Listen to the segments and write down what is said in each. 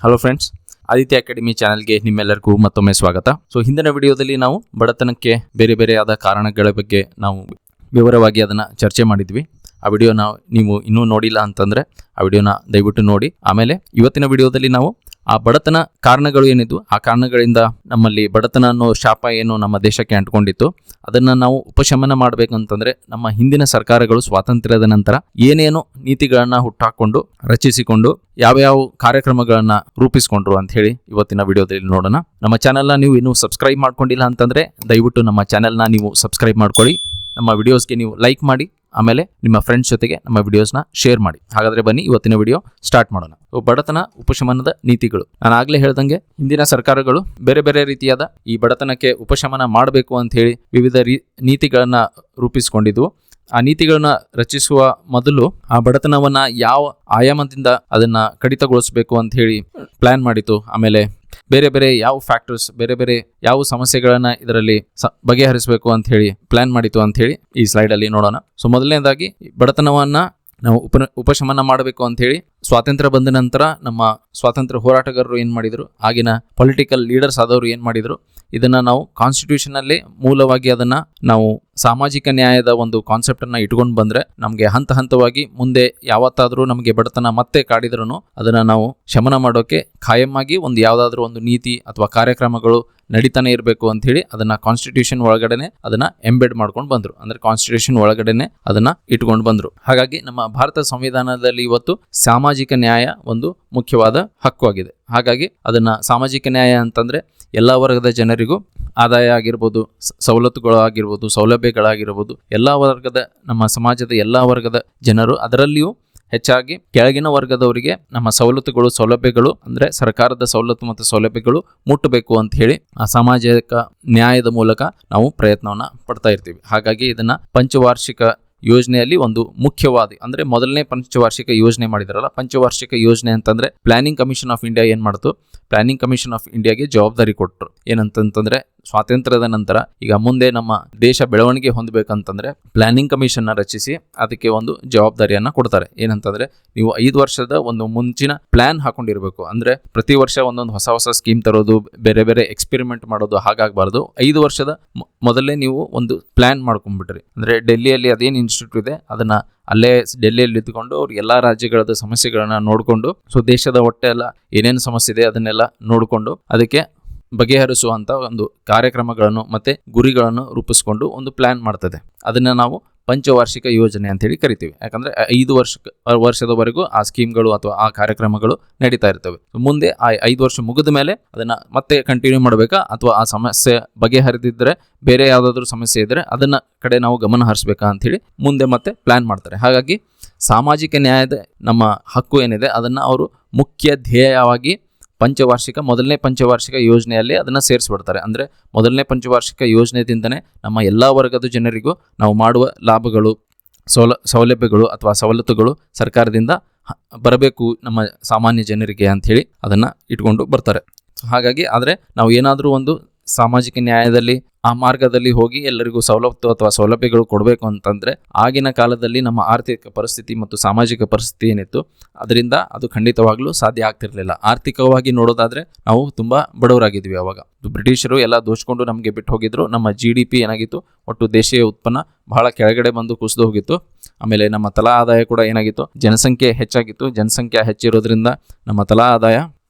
Hello friends, Aditya academy ಚಾನೆಲ್ಗೆ ನಿಮ್ಮೆಲ್ಲರಿಗೂ ಮತ್ತೊಮ್ಮೆ ಸ್ವಾಗತ. ಹಿಂದಿನ ವಿಡಿಯೋದಲ್ಲಿ ನಾವು ಬಡತನಕ್ಕೆ ಬೇರೆ ಬೇರೆಯಾದ ಕಾರಣಗಳ ಬಗ್ಗೆ ನಾವು ವಿವರವಾಗಿ ಅದನ್ನು ಚರ್ಚೆ ಮಾಡಿದ್ವಿ. ಆ ವಿಡಿಯೋನ ನೀವು ಇನ್ನೂ ನೋಡಿಲ್ಲ ಅಂತಂದರೆ ಆ ವಿಡಿಯೋನ ದಯವಿಟ್ಟು ನೋಡಿ. ಆಮೇಲೆ ಇವತ್ತಿನ ವಿಡಿಯೋದಲ್ಲಿ ನಾವು ಆ ಬಡತನ ಕಾರಣಗಳು ಏನಿದ್ದು, ಆ ಕಾರಣಗಳಿಂದ ನಮ್ಮಲ್ಲಿ ಬಡತನ ಅನ್ನೋ ಶಾಪ ಏನು ನಮ್ಮ ದೇಶಕ್ಕೆ ಅಂಟ್ಕೊಂಡಿತ್ತು, ಅದನ್ನು ನಾವು ಉಪಶಮನ ಮಾಡಬೇಕಂತಂದರೆ ನಮ್ಮ ಹಿಂದಿನ ಸರ್ಕಾರಗಳು ಸ್ವಾತಂತ್ರ್ಯದ ನಂತರ ಏನೇನು ನೀತಿಗಳನ್ನು ಹುಟ್ಟಾಕೊಂಡು ರಚಿಸಿಕೊಂಡು ಯಾವ್ಯಾವ ಕಾರ್ಯಕ್ರಮಗಳನ್ನು ರೂಪಿಸ್ಕೊಂಡ್ರು ಅಂತ ಹೇಳಿ ಇವತ್ತಿನ ವಿಡಿಯೋದಲ್ಲಿ ನೋಡೋಣ. ನಮ್ಮ ಚಾನೆಲ್ನ ನೀವು ಇನ್ನೂ ಸಬ್ಸ್ಕ್ರೈಬ್ ಮಾಡ್ಕೊಂಡಿಲ್ಲ ಅಂತಂದರೆ ದಯವಿಟ್ಟು ನಮ್ಮ ಚಾನೆಲ್ನ ನೀವು ಸಬ್ಸ್ಕ್ರೈಬ್ ಮಾಡ್ಕೊಳ್ಳಿ. ನಮ್ಮ ವಿಡಿಯೋಸ್ಗೆ ನೀವು ಲೈಕ್ ಮಾಡಿ, ಆಮೇಲೆ ನಿಮ್ಮ ಫ್ರೆಂಡ್ಸ್ ಜೊತೆಗೆ ನಮ್ಮ ವಿಡಿಯೋಸ್ನ ಶೇರ್ ಮಾಡಿ. ಹಾಗಾದರೆ ಬನ್ನಿ ಇವತ್ತಿನ ವಿಡಿಯೋ ಸ್ಟಾರ್ಟ್ ಮಾಡೋಣ. ಬಡತನ ಉಪಶಮನದ ನೀತಿಗಳು. ನಾನು ಆಗಲೇ ಹೇಳ್ದಂಗೆ ಹಿಂದಿನ ಸರ್ಕಾರಗಳು ಬೇರೆ ಬೇರೆ ರೀತಿಯಾದ ಈ ಬಡತನಕ್ಕೆ ಉಪಶಮನ ಮಾಡಬೇಕು ಅಂತ ಹೇಳಿ ವಿವಿಧ ನೀತಿಗಳನ್ನು ರೂಪಿಸಿಕೊಂಡಿದ್ವು. ಆ ನೀತಿಗಳನ್ನ ರಚಿಸುವ ಮೊದಲು ಆ ಬಡತನವನ್ನ ಯಾವ ಆಯಾಮದಿಂದ ಅದನ್ನ ಕಡಿತಗೊಳಿಸಬೇಕು ಅಂತ ಹೇಳಿ ಪ್ಲಾನ್ ಮಾಡಿತು. ಆಮೇಲೆ ಬೇರೆ ಬೇರೆ ಯಾವ ಫ್ಯಾಕ್ಟರ್ಸ್, ಬೇರೆ ಬೇರೆ ಯಾವ ಸಮಸ್ಯೆಗಳನ್ನ ಇದರಲ್ಲಿ ಬಗೆಹರಿಸಬೇಕು ಅಂತ ಹೇಳಿ ಪ್ಲಾನ್ ಮಾಡಿತು ಅಂತ ಹೇಳಿ ಈ ಸ್ಲೈಡ್ ಅಲ್ಲಿ ನೋಡೋಣ. ಮೊದಲನೇದಾಗಿ ಬಡತನವನ್ನ ನಾವು ಉಪಶಮನ ಮಾಡಬೇಕು ಅಂತ ಹೇಳಿ ಸ್ವಾತಂತ್ರ್ಯ ಬಂದ ನಂತರ ನಮ್ಮ ಸ್ವಾತಂತ್ರ್ಯ ಹೋರಾಟಗಾರರು ಏನು ಮಾಡಿದರು, ಆಗಿನ ಪೊಲಿಟಿಕಲ್ ಲೀಡರ್ಸ್ ಆದವರು ಏನು ಮಾಡಿದರು, ಇದನ್ನು ನಾವು ಕಾನ್ಸ್ಟಿಟ್ಯೂಷನಲ್ಲಿ ಮೂಲವಾಗಿ ಅದನ್ನು ನಾವು ಸಾಮಾಜಿಕ ನ್ಯಾಯದ ಒಂದು ಕಾನ್ಸೆಪ್ಟನ್ನು ಇಟ್ಕೊಂಡು ಬಂದರೆ ನಮಗೆ ಹಂತ ಹಂತವಾಗಿ ಮುಂದೆ ಯಾವತ್ತಾದರೂ ನಮಗೆ ಬಡತನ ಮತ್ತೆ ಕಾಡಿದ್ರೂ ಅದನ್ನು ನಾವು ಶಮನ ಮಾಡೋಕ್ಕೆ ಖಾಯಮಾಗಿ ಒಂದು ಯಾವುದಾದ್ರೂ ಒಂದು ನೀತಿ ಅಥವಾ ಕಾರ್ಯಕ್ರಮಗಳು ನಡೀತಾನೆ ಇರಬೇಕು ಅಂತ ಹೇಳಿ ಅದನ್ನು ಕಾನ್ಸ್ಟಿಟ್ಯೂಷನ್ ಒಳಗಡೆನೆ ಅದನ್ನು ಎಂಬೆಡ್ ಮಾಡ್ಕೊಂಡು ಬಂದರು. ಅಂದರೆ ಕಾನ್ಸ್ಟಿಟ್ಯೂಷನ್ ಒಳಗಡೆನೆ ಅದನ್ನು ಇಟ್ಕೊಂಡು ಬಂದರು. ಹಾಗಾಗಿ ನಮ್ಮ ಭಾರತ ಸಂವಿಧಾನದಲ್ಲಿ ಇವತ್ತು ಸಾಮಾಜಿಕ ನ್ಯಾಯ ಒಂದು ಮುಖ್ಯವಾದ ಹಕ್ಕು ಆಗಿದೆ. ಹಾಗಾಗಿ ಅದನ್ನು ಸಾಮಾಜಿಕ ನ್ಯಾಯ ಅಂತಂದರೆ ಎಲ್ಲ ವರ್ಗದ ಜನರಿಗೂ ಆದಾಯ ಆಗಿರ್ಬೋದು, ಸವಲತ್ತುಗಳು ಆಗಿರ್ಬೋದು, ಸೌಲಭ್ಯಗಳಾಗಿರ್ಬೋದು, ಎಲ್ಲ ವರ್ಗದ ನಮ್ಮ ಸಮಾಜದ ಎಲ್ಲ ವರ್ಗದ ಜನರು, ಅದರಲ್ಲಿಯೂ ಹೆಚ್ಚಾಗಿ ಕೆಳಗಿನ ವರ್ಗದವರಿಗೆ ನಮ್ಮ ಸವಲತ್ತುಗಳು, ಸೌಲಭ್ಯಗಳು ಅಂದರೆ ಸರ್ಕಾರದ ಸವಲತ್ತು ಮತ್ತು ಸೌಲಭ್ಯಗಳು ಮುಟ್ಟಬೇಕು ಅಂತ ಹೇಳಿ ಆ ಸಾಮಾಜಿಕ ನ್ಯಾಯದ ಮೂಲಕ ನಾವು ಪ್ರಯತ್ನವನ್ನು ಪಡ್ತಾ ಇರ್ತೀವಿ. ಹಾಗಾಗಿ ಇದನ್ನ ಪಂಚವಾರ್ಷಿಕ ಯೋಜನೆಯಲ್ಲಿ ಒಂದು ಮುಖ್ಯವಾದ ಅಂದರೆ ಮೊದಲನೇ ಪಂಚವಾರ್ಷಿಕ ಯೋಜನೆ ಮಾಡಿದಾರಲ್ಲ, ಪಂಚವಾರ್ಷಿಕ ಯೋಜನೆ ಅಂತಂದ್ರೆ ಪ್ಲಾನಿಂಗ್ ಕಮಿಷನ್ ಆಫ್ ಇಂಡಿಯಾ ಏನು ಮಾಡ್ತು, ಪ್ಲಾನಿಂಗ್ ಕಮಿಷನ್ ಆಫ್ ಇಂಡಿಯಾಗೆ ಜವಾಬ್ದಾರಿ ಕೊಟ್ಟರು. ಏನಂತಂದ್ರೆ ಸ್ವಾತಂತ್ರ್ಯದ ನಂತರ ಈಗ ಮುಂದೆ ನಮ್ಮ ದೇಶ ಬೆಳವಣಿಗೆ ಹೊಂದಬೇಕಂತಂದ್ರೆ ಪ್ಲಾನಿಂಗ್ ಕಮಿಷನ್ ರಚಿಸಿ ಅದಕ್ಕೆ ಒಂದು ಜವಾಬ್ದಾರಿಯನ್ನ ಕೊಡ್ತಾರೆ. ಏನಂತಂದ್ರೆ ನೀವು 5 ವರ್ಷದ ಒಂದು ಮುಂಚಿನ ಪ್ಲಾನ್ ಹಾಕೊಂಡಿರ್ಬೇಕು. ಅಂದ್ರೆ ಪ್ರತಿ ವರ್ಷ ಒಂದೊಂದು ಹೊಸ ಹೊಸ ಸ್ಕೀಮ್ ತರೋದು, ಬೇರೆ ಬೇರೆ ಎಕ್ಸ್ಪೆರಿಮೆಂಟ್ ಮಾಡೋದು ಹಾಗಾಗಬಾರ್ದು. 5 ವರ್ಷದ ಮೊದಲೇ ನೀವು ಒಂದು ಪ್ಲಾನ್ ಮಾಡ್ಕೊಂಡ್ಬಿಟ್ರಿ. ಅಂದ್ರೆ ಡೆಲ್ಲಿಯಲ್ಲಿ ಅದೇನು ಇನ್ಸ್ಟಿಟ್ಯೂಟ್ ಇದೆ ಅದನ್ನ ಅಲ್ಲೇ ಡೆಲ್ಲಿಯಲ್ಲಿ ಇದ್ದುಕೊಂಡು ಅವ್ರು ಎಲ್ಲ ರಾಜ್ಯಗಳದ ಸಮಸ್ಯೆಗಳನ್ನ ನೋಡಿಕೊಂಡು, ದೇಶದ ಒಟ್ಟೆಲ್ಲ ಏನೇನು ಸಮಸ್ಯೆ ಇದೆ ಅದನ್ನೆಲ್ಲ ನೋಡಿಕೊಂಡು ಅದಕ್ಕೆ ಬಗೆಹರಿಸುವಂತ ಒಂದು ಕಾರ್ಯಕ್ರಮಗಳನ್ನು ಮತ್ತೆ ಗುರಿಗಳನ್ನು ರೂಪಿಸ್ಕೊಂಡು ಒಂದು ಪ್ಲಾನ್ ಮಾಡ್ತದೆ. ಅದನ್ನ ನಾವು ಪಂಚವಾರ್ಷಿಕ ಯೋಜನೆ ಅಂತ ಹೇಳಿ ಕರಿತೀವಿ. ಯಾಕಂದ್ರೆ 5 ವರ್ಷದವರೆಗೂ ಆ ಸ್ಕೀಮ್ಗಳು ಅಥವಾ ಆ ಕಾರ್ಯಕ್ರಮಗಳು ನಡೀತಾ ಇರ್ತವೆ. ಮುಂದೆ ಆ 5 ವರ್ಷ ಮುಗಿದ ಮೇಲೆ ಅದನ್ನ ಮತ್ತೆ ಕಂಟಿನ್ಯೂ ಮಾಡಬೇಕಾ ಅಥವಾ ಆ ಸಮಸ್ಯೆ ಬಗೆಹರಿದಿದ್ರೆ ಬೇರೆ ಯಾವುದಾದ್ರೂ ಸಮಸ್ಯೆ ಇದ್ರೆ ಅದನ್ನ ಕಡೆ ನಾವು ಗಮನ ಹರಿಸಬೇಕಾ ಅಂತ ಹೇಳಿ ಮುಂದೆ ಮತ್ತೆ ಪ್ಲಾನ್ ಮಾಡ್ತಾರೆ. ಹಾಗಾಗಿ ಸಾಮಾಜಿಕ ನ್ಯಾಯದ ನಮ್ಮ ಹಕ್ಕು ಏನಿದೆ ಅದನ್ನ ಅವರು ಮುಖ್ಯ ಧ್ಯೇಯವಾಗಿ ಮೊದಲನೇ ಪಂಚವಾರ್ಷಿಕ ಯೋಜನೆಯಲ್ಲಿ ಅದನ್ನು ಸೇರಿಸ್ಬಿಡ್ತಾರೆ. ಅಂದರೆ ಮೊದಲನೇ ಪಂಚವಾರ್ಷಿಕ ಯೋಜನೆಯಿಂದನೇ ನಮ್ಮ ಎಲ್ಲ ವರ್ಗದ ಜನರಿಗೂ ನಾವು ಮಾಡುವ ಲಾಭಗಳು, ಸೌಲಭ್ಯಗಳು ಅಥವಾ ಸವಲತ್ತುಗಳು ಸರ್ಕಾರದಿಂದ ಬರಬೇಕು ನಮ್ಮ ಸಾಮಾನ್ಯ ಜನರಿಗೆ ಅಂಥೇಳಿ ಅದನ್ನು ಇಟ್ಕೊಂಡು ಬರ್ತಾರೆ. ಹಾಗಾಗಿ ಆದರೆ ನಾವು ಏನಾದರೂ ಒಂದು ಸಾಮಾಜಿಕ ನ್ಯಾಯದಲ್ಲಿ ಆ ಮಾರ್ಗದಲ್ಲಿ ಹೋಗಿ ಎಲ್ಲರಿಗೂ ಸವಲತ್ತು ಅಥವಾ ಸೌಲಭ್ಯಗಳು ಕೊಡಬೇಕು ಅಂತಂದರೆ ಆಗಿನ ಕಾಲದಲ್ಲಿ ನಮ್ಮ ಆರ್ಥಿಕ ಪರಿಸ್ಥಿತಿ ಮತ್ತು ಸಾಮಾಜಿಕ ಪರಿಸ್ಥಿತಿ ಏನಿತ್ತು ಅದರಿಂದ ಅದು ಖಂಡಿತವಾಗ್ಲೂ ಸಾಧ್ಯ ಆಗ್ತಿರ್ಲಿಲ್ಲ. ಆರ್ಥಿಕವಾಗಿ ನೋಡೋದಾದ್ರೆ ನಾವು ತುಂಬ ಬಡವರಾಗಿದ್ವಿ. ಅವಾಗ ಬ್ರಿಟಿಷರು ಎಲ್ಲ ದೋಚ್ಕೊಂಡು ನಮಗೆ ಬಿಟ್ಟು ಹೋಗಿದ್ರು. ನಮ್ಮ GDP ಏನಾಗಿತ್ತು, ಒಟ್ಟು ದೇಶೀಯ ಉತ್ಪನ್ನ ಬಹಳ ಕೆಳಗಡೆ ಬಂದು ಕುಸಿದು ಹೋಗಿತ್ತು. ಆಮೇಲೆ ನಮ್ಮ ತಲಾ ಆದಾಯ ಕೂಡ ಏನಾಗಿತ್ತು, ಜನಸಂಖ್ಯೆ ಹೆಚ್ಚಾಗಿತ್ತು. ಜನಸಂಖ್ಯೆ ಹೆಚ್ಚಿರೋದ್ರಿಂದ ನಮ್ಮ ತಲಾ ಆದಾಯ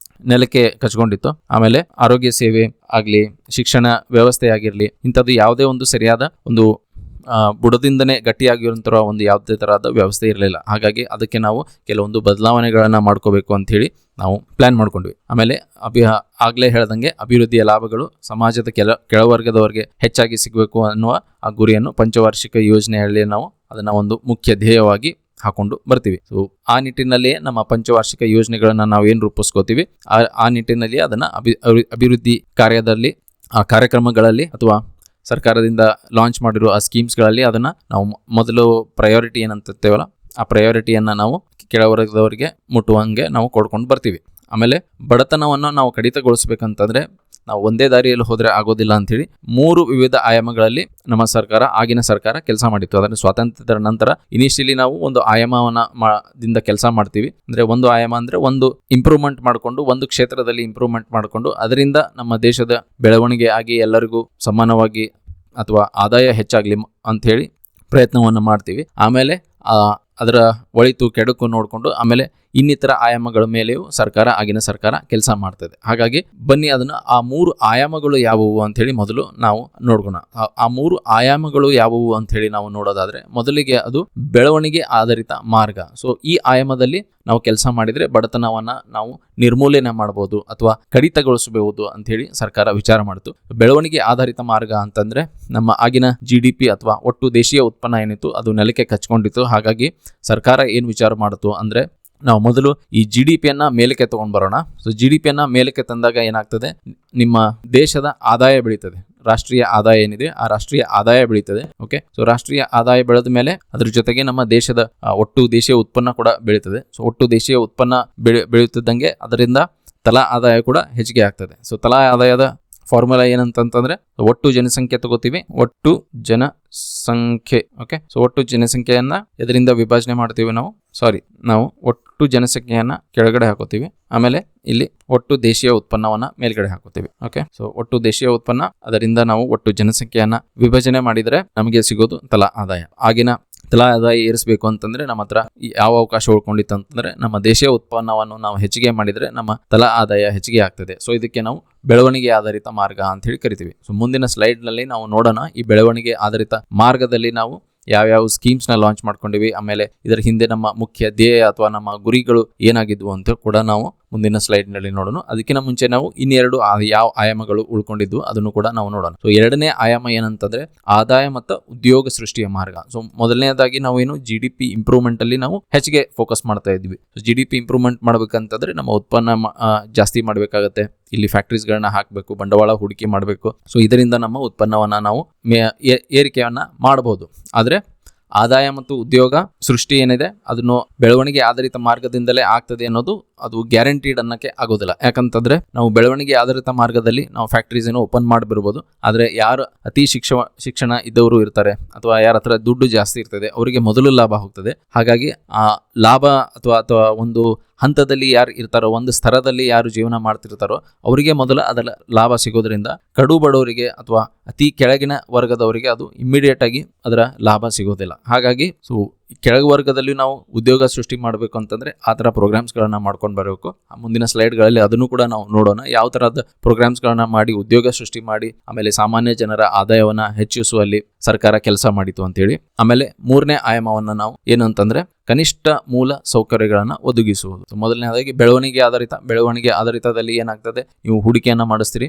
ನೆಲಕ್ಕೆ ಕಚ್ಕೊಂಡಿತ್ತು. ಆಮೇಲೆ ಆರೋಗ್ಯ ಸೇವೆ ಆಗಲಿ, ಶಿಕ್ಷಣ ವ್ಯವಸ್ಥೆ ಆಗಿರಲಿ, ಇಂಥದ್ದು ಯಾವುದೇ ಒಂದು ಸರಿಯಾದ ಒಂದು ಬುಡದಿಂದನೇ ಗಟ್ಟಿಯಾಗಿರುವಂಥ ಒಂದು ಯಾವುದೇ ತರಹದ ವ್ಯವಸ್ಥೆ ಇರಲಿಲ್ಲ. ಹಾಗಾಗಿ ಅದಕ್ಕೆ ನಾವು ಕೆಲವೊಂದು ಬದಲಾವಣೆಗಳನ್ನು ಮಾಡ್ಕೋಬೇಕು ಅಂಥೇಳಿ ನಾವು ಪ್ಲಾನ್ ಮಾಡ್ಕೊಂಡ್ವಿ. ಆಮೇಲೆ ಆಗಲೇ ಹೇಳ್ದಂಗೆ ಅಭಿವೃದ್ಧಿಯ ಲಾಭಗಳು ಸಮಾಜದ ಕೆಳವರ್ಗದವರಿಗೆ ಹೆಚ್ಚಾಗಿ ಸಿಗಬೇಕು ಅನ್ನುವ ಆ ಗುರಿಯನ್ನು ಪಂಚವಾರ್ಷಿಕ ಯೋಜನೆಯಲ್ಲಿ ನಾವು ಅದನ್ನು ಒಂದು ಮುಖ್ಯ ಧ್ಯೇಯವಾಗಿ ಹಾಕೊಂಡು ಬರ್ತೀವಿ. ಆ ನಿಟ್ಟಿನಲ್ಲಿ ನಮ್ಮ ಪಂಚವಾರ್ಷಿಕ ಯೋಜನೆಗಳನ್ನ ನಾವು ಏನು ರೂಪಿಸ್ಕೋತೀವಿ ಆ ನಿಟ್ಟಿನಲ್ಲಿ ಅದನ್ನ ಅಭಿವೃದ್ಧಿ ಕಾರ್ಯದಲ್ಲಿ, ಆ ಕಾರ್ಯಕ್ರಮಗಳಲ್ಲಿ ಅಥವಾ ಸರ್ಕಾರದಿಂದ ಲಾಂಚ್ ಮಾಡಿರೋ ಆ ಸ್ಕೀಮ್ಸ್ಗಳಲ್ಲಿ ಅದನ್ನ ನಾವು ಮೊದಲು ಪ್ರಯಾರಿಟಿ ಏನಂತೇವಲ್ಲ ಆ ಪ್ರಯಾರಿಟಿಯನ್ನ ನಾವು ಕೆಳವರ್ಗದವರಿಗೆ ಮುಟ್ಟುವಂಗೆ ನಾವು ಕೊಡ್ಕೊಂಡು ಬರ್ತೀವಿ. ಆಮೇಲೆ ಬಡತನವನ್ನು ನಾವು ಕಡಿತಗೊಳಿಸ್ಬೇಕಂತಂದ್ರೆ ನಾವು ಒಂದೇ ದಾರಿಯಲ್ಲಿ ಹೋದರೆ ಆಗೋದಿಲ್ಲ ಅಂಥೇಳಿ 3 ವಿವಿಧ ಆಯಾಮಗಳಲ್ಲಿ ನಮ್ಮ ಸರ್ಕಾರ, ಆಗಿನ ಸರ್ಕಾರ ಕೆಲಸ ಮಾಡಿತ್ತು. ಅದನ್ನು ಸ್ವಾತಂತ್ರ್ಯದ ನಂತರ ಇನಿಷಿಯಲಿ ನಾವು ಒಂದು ಆಯಾಮದಿಂದ ಕೆಲಸ ಮಾಡ್ತೀವಿ. ಅಂದರೆ ಒಂದು ಆಯಾಮ ಅಂದರೆ ಒಂದು ಇಂಪ್ರೂವ್ಮೆಂಟ್ ಮಾಡಿಕೊಂಡು, ಒಂದು ಕ್ಷೇತ್ರದಲ್ಲಿ ಇಂಪ್ರೂವ್ಮೆಂಟ್ ಮಾಡಿಕೊಂಡು ಅದರಿಂದ ನಮ್ಮ ದೇಶದ ಬೆಳವಣಿಗೆ ಆಗಿ ಎಲ್ಲರಿಗೂ ಸಮಾನವಾಗಿ ಅಥವಾ ಆದಾಯ ಹೆಚ್ಚಾಗಲಿ ಅಂಥೇಳಿ ಪ್ರಯತ್ನವನ್ನು ಮಾಡ್ತೀವಿ. ಆಮೇಲೆ ಅದರ ಒಳಿತು ಕೆಡುಕು ನೋಡಿಕೊಂಡು ಆಮೇಲೆ ಇನ್ನಿತರ ಆಯಾಮಗಳ ಮೇಲೆಯೂ ಆಗಿನ ಸರ್ಕಾರ ಕೆಲಸ ಮಾಡ್ತದೆ. ಹಾಗಾಗಿ ಬನ್ನಿ ಅದನ್ನು ಆ 3 ಆಯಾಮಗಳು ಯಾವುವು ಅಂಥೇಳಿ ಮೊದಲು ನಾವು ನೋಡೋಣ. ಆ 3 ಆಯಾಮಗಳು ಯಾವುವು ಅಂಥೇಳಿ ನಾವು ನೋಡೋದಾದರೆ, ಮೊದಲಿಗೆ ಅದು ಬೆಳವಣಿಗೆ ಆಧಾರಿತ ಮಾರ್ಗ. ಸೊ ಈ ಆಯಾಮದಲ್ಲಿ ನಾವು ಕೆಲಸ ಮಾಡಿದರೆ ಬಡತನವನ್ನು ನಾವು ನಿರ್ಮೂಲನೆ ಮಾಡ್ಬೋದು ಅಥವಾ ಕಡಿತಗೊಳಿಸಬಹುದು ಅಂಥೇಳಿ ಸರ್ಕಾರ ವಿಚಾರ ಮಾಡಿತು. ಬೆಳವಣಿಗೆ ಆಧಾರಿತ ಮಾರ್ಗ ಅಂತಂದರೆ ನಮ್ಮ ಆಗಿನ GDP ಅಥವಾ ಒಟ್ಟು ದೇಶೀಯ ಉತ್ಪನ್ನ ಏನಿತ್ತು ಅದು ನೆಲಕ್ಕೆ ಕಚ್ಕೊಂಡಿತ್ತು. ಹಾಗಾಗಿ ಸರ್ಕಾರ ಏನು ವಿಚಾರ ಮಾಡಿತು ಅಂದರೆ, ನಾವು ಮೊದಲು ಈ GDPಯನ್ನು ಮೇಲಕ್ಕೆ ತೊಗೊಂಡು ಬರೋಣ. ಸೊ GDPಯನ್ನು ಮೇಲಕ್ಕೆ ತಂದಾಗ ಏನಾಗ್ತದೆ, ನಿಮ್ಮ ದೇಶದ ಆದಾಯ ಬೆಳೀತದೆ. ರಾಷ್ಟ್ರೀಯ ಆದಾಯ ಏನಿದೆ ಆ ರಾಷ್ಟ್ರೀಯ ಆದಾಯ ಬೆಳೀತದೆ. ಓಕೆ, ಸೊ ರಾಷ್ಟ್ರೀಯ ಆದಾಯ ಬೆಳೆದ ಮೇಲೆ ಅದ್ರ ಜೊತೆಗೆ ನಮ್ಮ ದೇಶದ ಒಟ್ಟು ದೇಶೀಯ ಉತ್ಪನ್ನ ಕೂಡ ಬೆಳೀತದೆ. ಸೊ ಒಟ್ಟು ದೇಶೀಯ ಉತ್ಪನ್ನ ಬೆಳೆಯುತ್ತಿದ್ದಂಗೆ ಅದರಿಂದ ತಲಾ ಆದಾಯ ಕೂಡ ಹೆಚ್ಚಿಗೆ ಆಗ್ತದೆ. ಸೊ ತಲಾ ಆದಾಯದ ಫಾರ್ಮುಲಾ ಏನಂತಂದ್ರೆ, ಒಟ್ಟು ಜನಸಂಖ್ಯೆ ತಗೋತೀವಿ, ಒಟ್ಟು ಜನಸಂಖ್ಯೆ. ಓಕೆ, ಸೊ ಒಟ್ಟು ಜನಸಂಖ್ಯೆಯನ್ನ ಇದರಿಂದ ವಿಭಜನೆ ಮಾಡ್ತೀವಿ ನಾವು ಒಟ್ಟು ಜನಸಂಖ್ಯೆಯನ್ನ ಕೆಳಗಡೆ ಹಾಕೋತೀವಿ. ಆಮೇಲೆ ಇಲ್ಲಿ ಒಟ್ಟು ದೇಶೀಯ ಉತ್ಪನ್ನವನ್ನ ಮೇಲ್ಗಡೆ ಹಾಕೋತೀವಿ. ಓಕೆ, ಸೊ ಒಟ್ಟು ದೇಶೀಯ ಉತ್ಪನ್ನ ಅದರಿಂದ ನಾವು ಒಟ್ಟು ಜನಸಂಖ್ಯೆಯನ್ನ ವಿಭಜನೆ ಮಾಡಿದ್ರೆ ನಮಗೆ ಸಿಗೋದು ತಲಾ ಆದಾಯ. ಆಗಿನ ತಲಾ ಆದಾಯ ಏರಿಸಬೇಕು ಅಂತಂದ್ರೆ ನಮ್ಮ ಹತ್ರ ಯಾವ ಅವಕಾಶ ಉಳ್ಕೊಂಡಿತ್ತು ಅಂತಂದ್ರೆ, ನಮ್ಮ ದೇಶೀಯ ಉತ್ಪನ್ನವನ್ನು ನಾವು ಹೆಚ್ಚಿಗೆ ಮಾಡಿದ್ರೆ ನಮ್ಮ ತಲಾ ಆದಾಯ ಹೆಚ್ಚಿಗೆ ಆಗ್ತದೆ. ಸೊ ಇದಕ್ಕೆ ನಾವು ಬೆಳವಣಿಗೆ ಆಧಾರಿತ ಮಾರ್ಗ ಅಂತ ಹೇಳಿ ಕರಿತೀವಿ. ಸೊ ಮುಂದಿನ ಸ್ಲೈಡ್ನಲ್ಲಿ ನಾವು ನೋಡೋಣ ಈ ಬೆಳವಣಿಗೆ ಆಧಾರಿತ ಮಾರ್ಗದಲ್ಲಿ ನಾವು ಯಾವ್ಯಾವ ಸ್ಕೀಮ್ಸ್ನ ಲಾಂಚ್ ಮಾಡ್ಕೊಂಡಿವಿ, ಆಮೇಲೆ ಇದರ ಹಿಂದೆ ನಮ್ಮ ಮುಖ್ಯ ಧ್ಯೇಯ ಅಥವಾ ನಮ್ಮ ಗುರಿಗಳು ಏನಾಗಿದ್ವು ಅಂತ ಕೂಡ ನಾವು ಮುಂದಿನ ಸ್ಲೈಡ್ನಲ್ಲಿ ನೋಡೋಣ. ಅದಕ್ಕಿಂತ ಮುಂಚೆ ನಾವು ಇನ್ನೆರಡು ಯಾವ ಆಯಾಮಗಳು ಉಳ್ಕೊಂಡಿದ್ವು ಅದನ್ನು ಕೂಡ ನಾವು ನೋಡೋಣ. ಸೊ ಎರಡನೇ ಆಯಾಮ ಏನಂತಂದ್ರೆ ಆದಾಯ ಮತ್ತು ಉದ್ಯೋಗ ಸೃಷ್ಟಿಯ ಮಾರ್ಗ. ಸೊ ಮೊದಲನೇದಾಗಿ ನಾವು ಏನು GDP ಇಂಪ್ರೂವ್ಮೆಂಟ್ ಅಲ್ಲಿ ನಾವು ಹೆಚ್ಚಿಗೆ ಫೋಕಸ್ ಮಾಡ್ತಾ ಇದ್ವಿ. ಸೊ GDP ಇಂಪ್ರೂವ್ಮೆಂಟ್ ಮಾಡ್ಬೇಕಂತಂದ್ರೆ ನಮ್ಮ ಉತ್ಪನ್ನ ಜಾಸ್ತಿ ಮಾಡಬೇಕಾಗತ್ತೆ. ಇಲ್ಲಿ ಫ್ಯಾಕ್ಟ್ರೀಸ್ಗಳನ್ನ ಹಾಕಬೇಕು, ಬಂಡವಾಳ ಹೂಡಿಕೆ ಮಾಡಬೇಕು. ಸೊ ಇದರಿಂದ ನಮ್ಮ ಉತ್ಪನ್ನವನ್ನ ನಾವು ಏರಿಕೆಯನ್ನ ಮಾಡಬಹುದು. ಆದರೆ ಆದಾಯ ಮತ್ತು ಉದ್ಯೋಗ ಸೃಷ್ಟಿ ಏನಿದೆ ಅದನ್ನು ಬೆಳವಣಿಗೆ ಆಧಾರಿತ ಮಾರ್ಗದಿಂದಲೇ ಆಗ್ತದೆ ಅನ್ನೋದು ಅದು ಗ್ಯಾರಂಟಿಡ್ ಅನ್ನಕ್ಕೆ ಆಗೋದಿಲ್ಲ. ಯಾಕಂತಂದ್ರೆ ನಾವು ಬೆಳವಣಿಗೆ ಆಧಾರಿತ ಮಾರ್ಗದಲ್ಲಿ ನಾವು ಫ್ಯಾಕ್ಟ್ರೀಸ್ ಏನೋ ಓಪನ್ ಮಾಡಿಬಿರ್ಬೋದು, ಆದರೆ ಯಾರು ಅತಿ ಶಿಕ್ಷಣ ಇದ್ದವರು ಇರ್ತಾರೆ ಅಥವಾ ಯಾರ ಹತ್ರ ದುಡ್ಡು ಜಾಸ್ತಿ ಇರ್ತದೆ ಅವರಿಗೆ ಮೊದಲು ಲಾಭ ಹೋಗ್ತದೆ. ಹಾಗಾಗಿ ಆ ಲಾಭ ಅಥವಾ ಒಂದು ಹಂತದಲ್ಲಿ ಯಾರು ಇರ್ತಾರೋ, ಒಂದು ಸ್ತರದಲ್ಲಿ ಯಾರು ಜೀವನ ಮಾಡ್ತಿರ್ತಾರೋ ಅವರಿಗೆ ಮೊದಲು ಅದರ ಲಾಭ ಸಿಗೋದ್ರಿಂದ ಕಡು ಬಡವರಿಗೆ ಅಥವಾ ಅತಿ ಕೆಳಗಿನ ವರ್ಗದವರಿಗೆ ಅದು ಇಮ್ಮಿಡಿಯೇಟ್ ಆಗಿ ಅದರ ಲಾಭ ಸಿಗೋದಿಲ್ಲ. ಹಾಗಾಗಿ ಕೆಳಗ ವರ್ಗದಲ್ಲಿ ನಾವು ಉದ್ಯೋಗ ಸೃಷ್ಟಿ ಮಾಡಬೇಕು ಅಂತಂದ್ರೆ ಆ ಥರ ಪ್ರೋಗ್ರಾಮ್ಸ್ಗಳನ್ನ ಮಾಡ್ಕೊಂಡು ಬರಬೇಕು. ಮುಂದಿನ ಸ್ಲೈಡ್ಗಳಲ್ಲಿ ಅದನ್ನು ಕೂಡ ನಾವು ನೋಡೋಣ, ಯಾವ ಥರದ ಪ್ರೋಗ್ರಾಮ್ಸ್ಗಳನ್ನ ಮಾಡಿ ಉದ್ಯೋಗ ಸೃಷ್ಟಿ ಮಾಡಿ ಆಮೇಲೆ ಸಾಮಾನ್ಯ ಜನರ ಆದಾಯವನ್ನ ಹೆಚ್ಚಿಸುವಲ್ಲಿ ಸರ್ಕಾರ ಕೆಲಸ ಮಾಡಿತು ಅಂತೇಳಿ. ಆಮೇಲೆ ಮೂರನೇ ಆಯಾಮವನ್ನ ನಾವು ಏನು ಅಂತಂದ್ರೆ ಕನಿಷ್ಠ ಮೂಲ ಸೌಕರ್ಯಗಳನ್ನು ಒದಗಿಸುವುದು. ಮೊದಲನೇದಾಗಿ ಬೆಳವಣಿಗೆ ಆಧಾರಿತದಲ್ಲಿ ಏನಾಗ್ತದೆ, ನೀವು ಹೂಡಿಕೆಯನ್ನ ಮಾಡಿಸ್ತೀರಿ,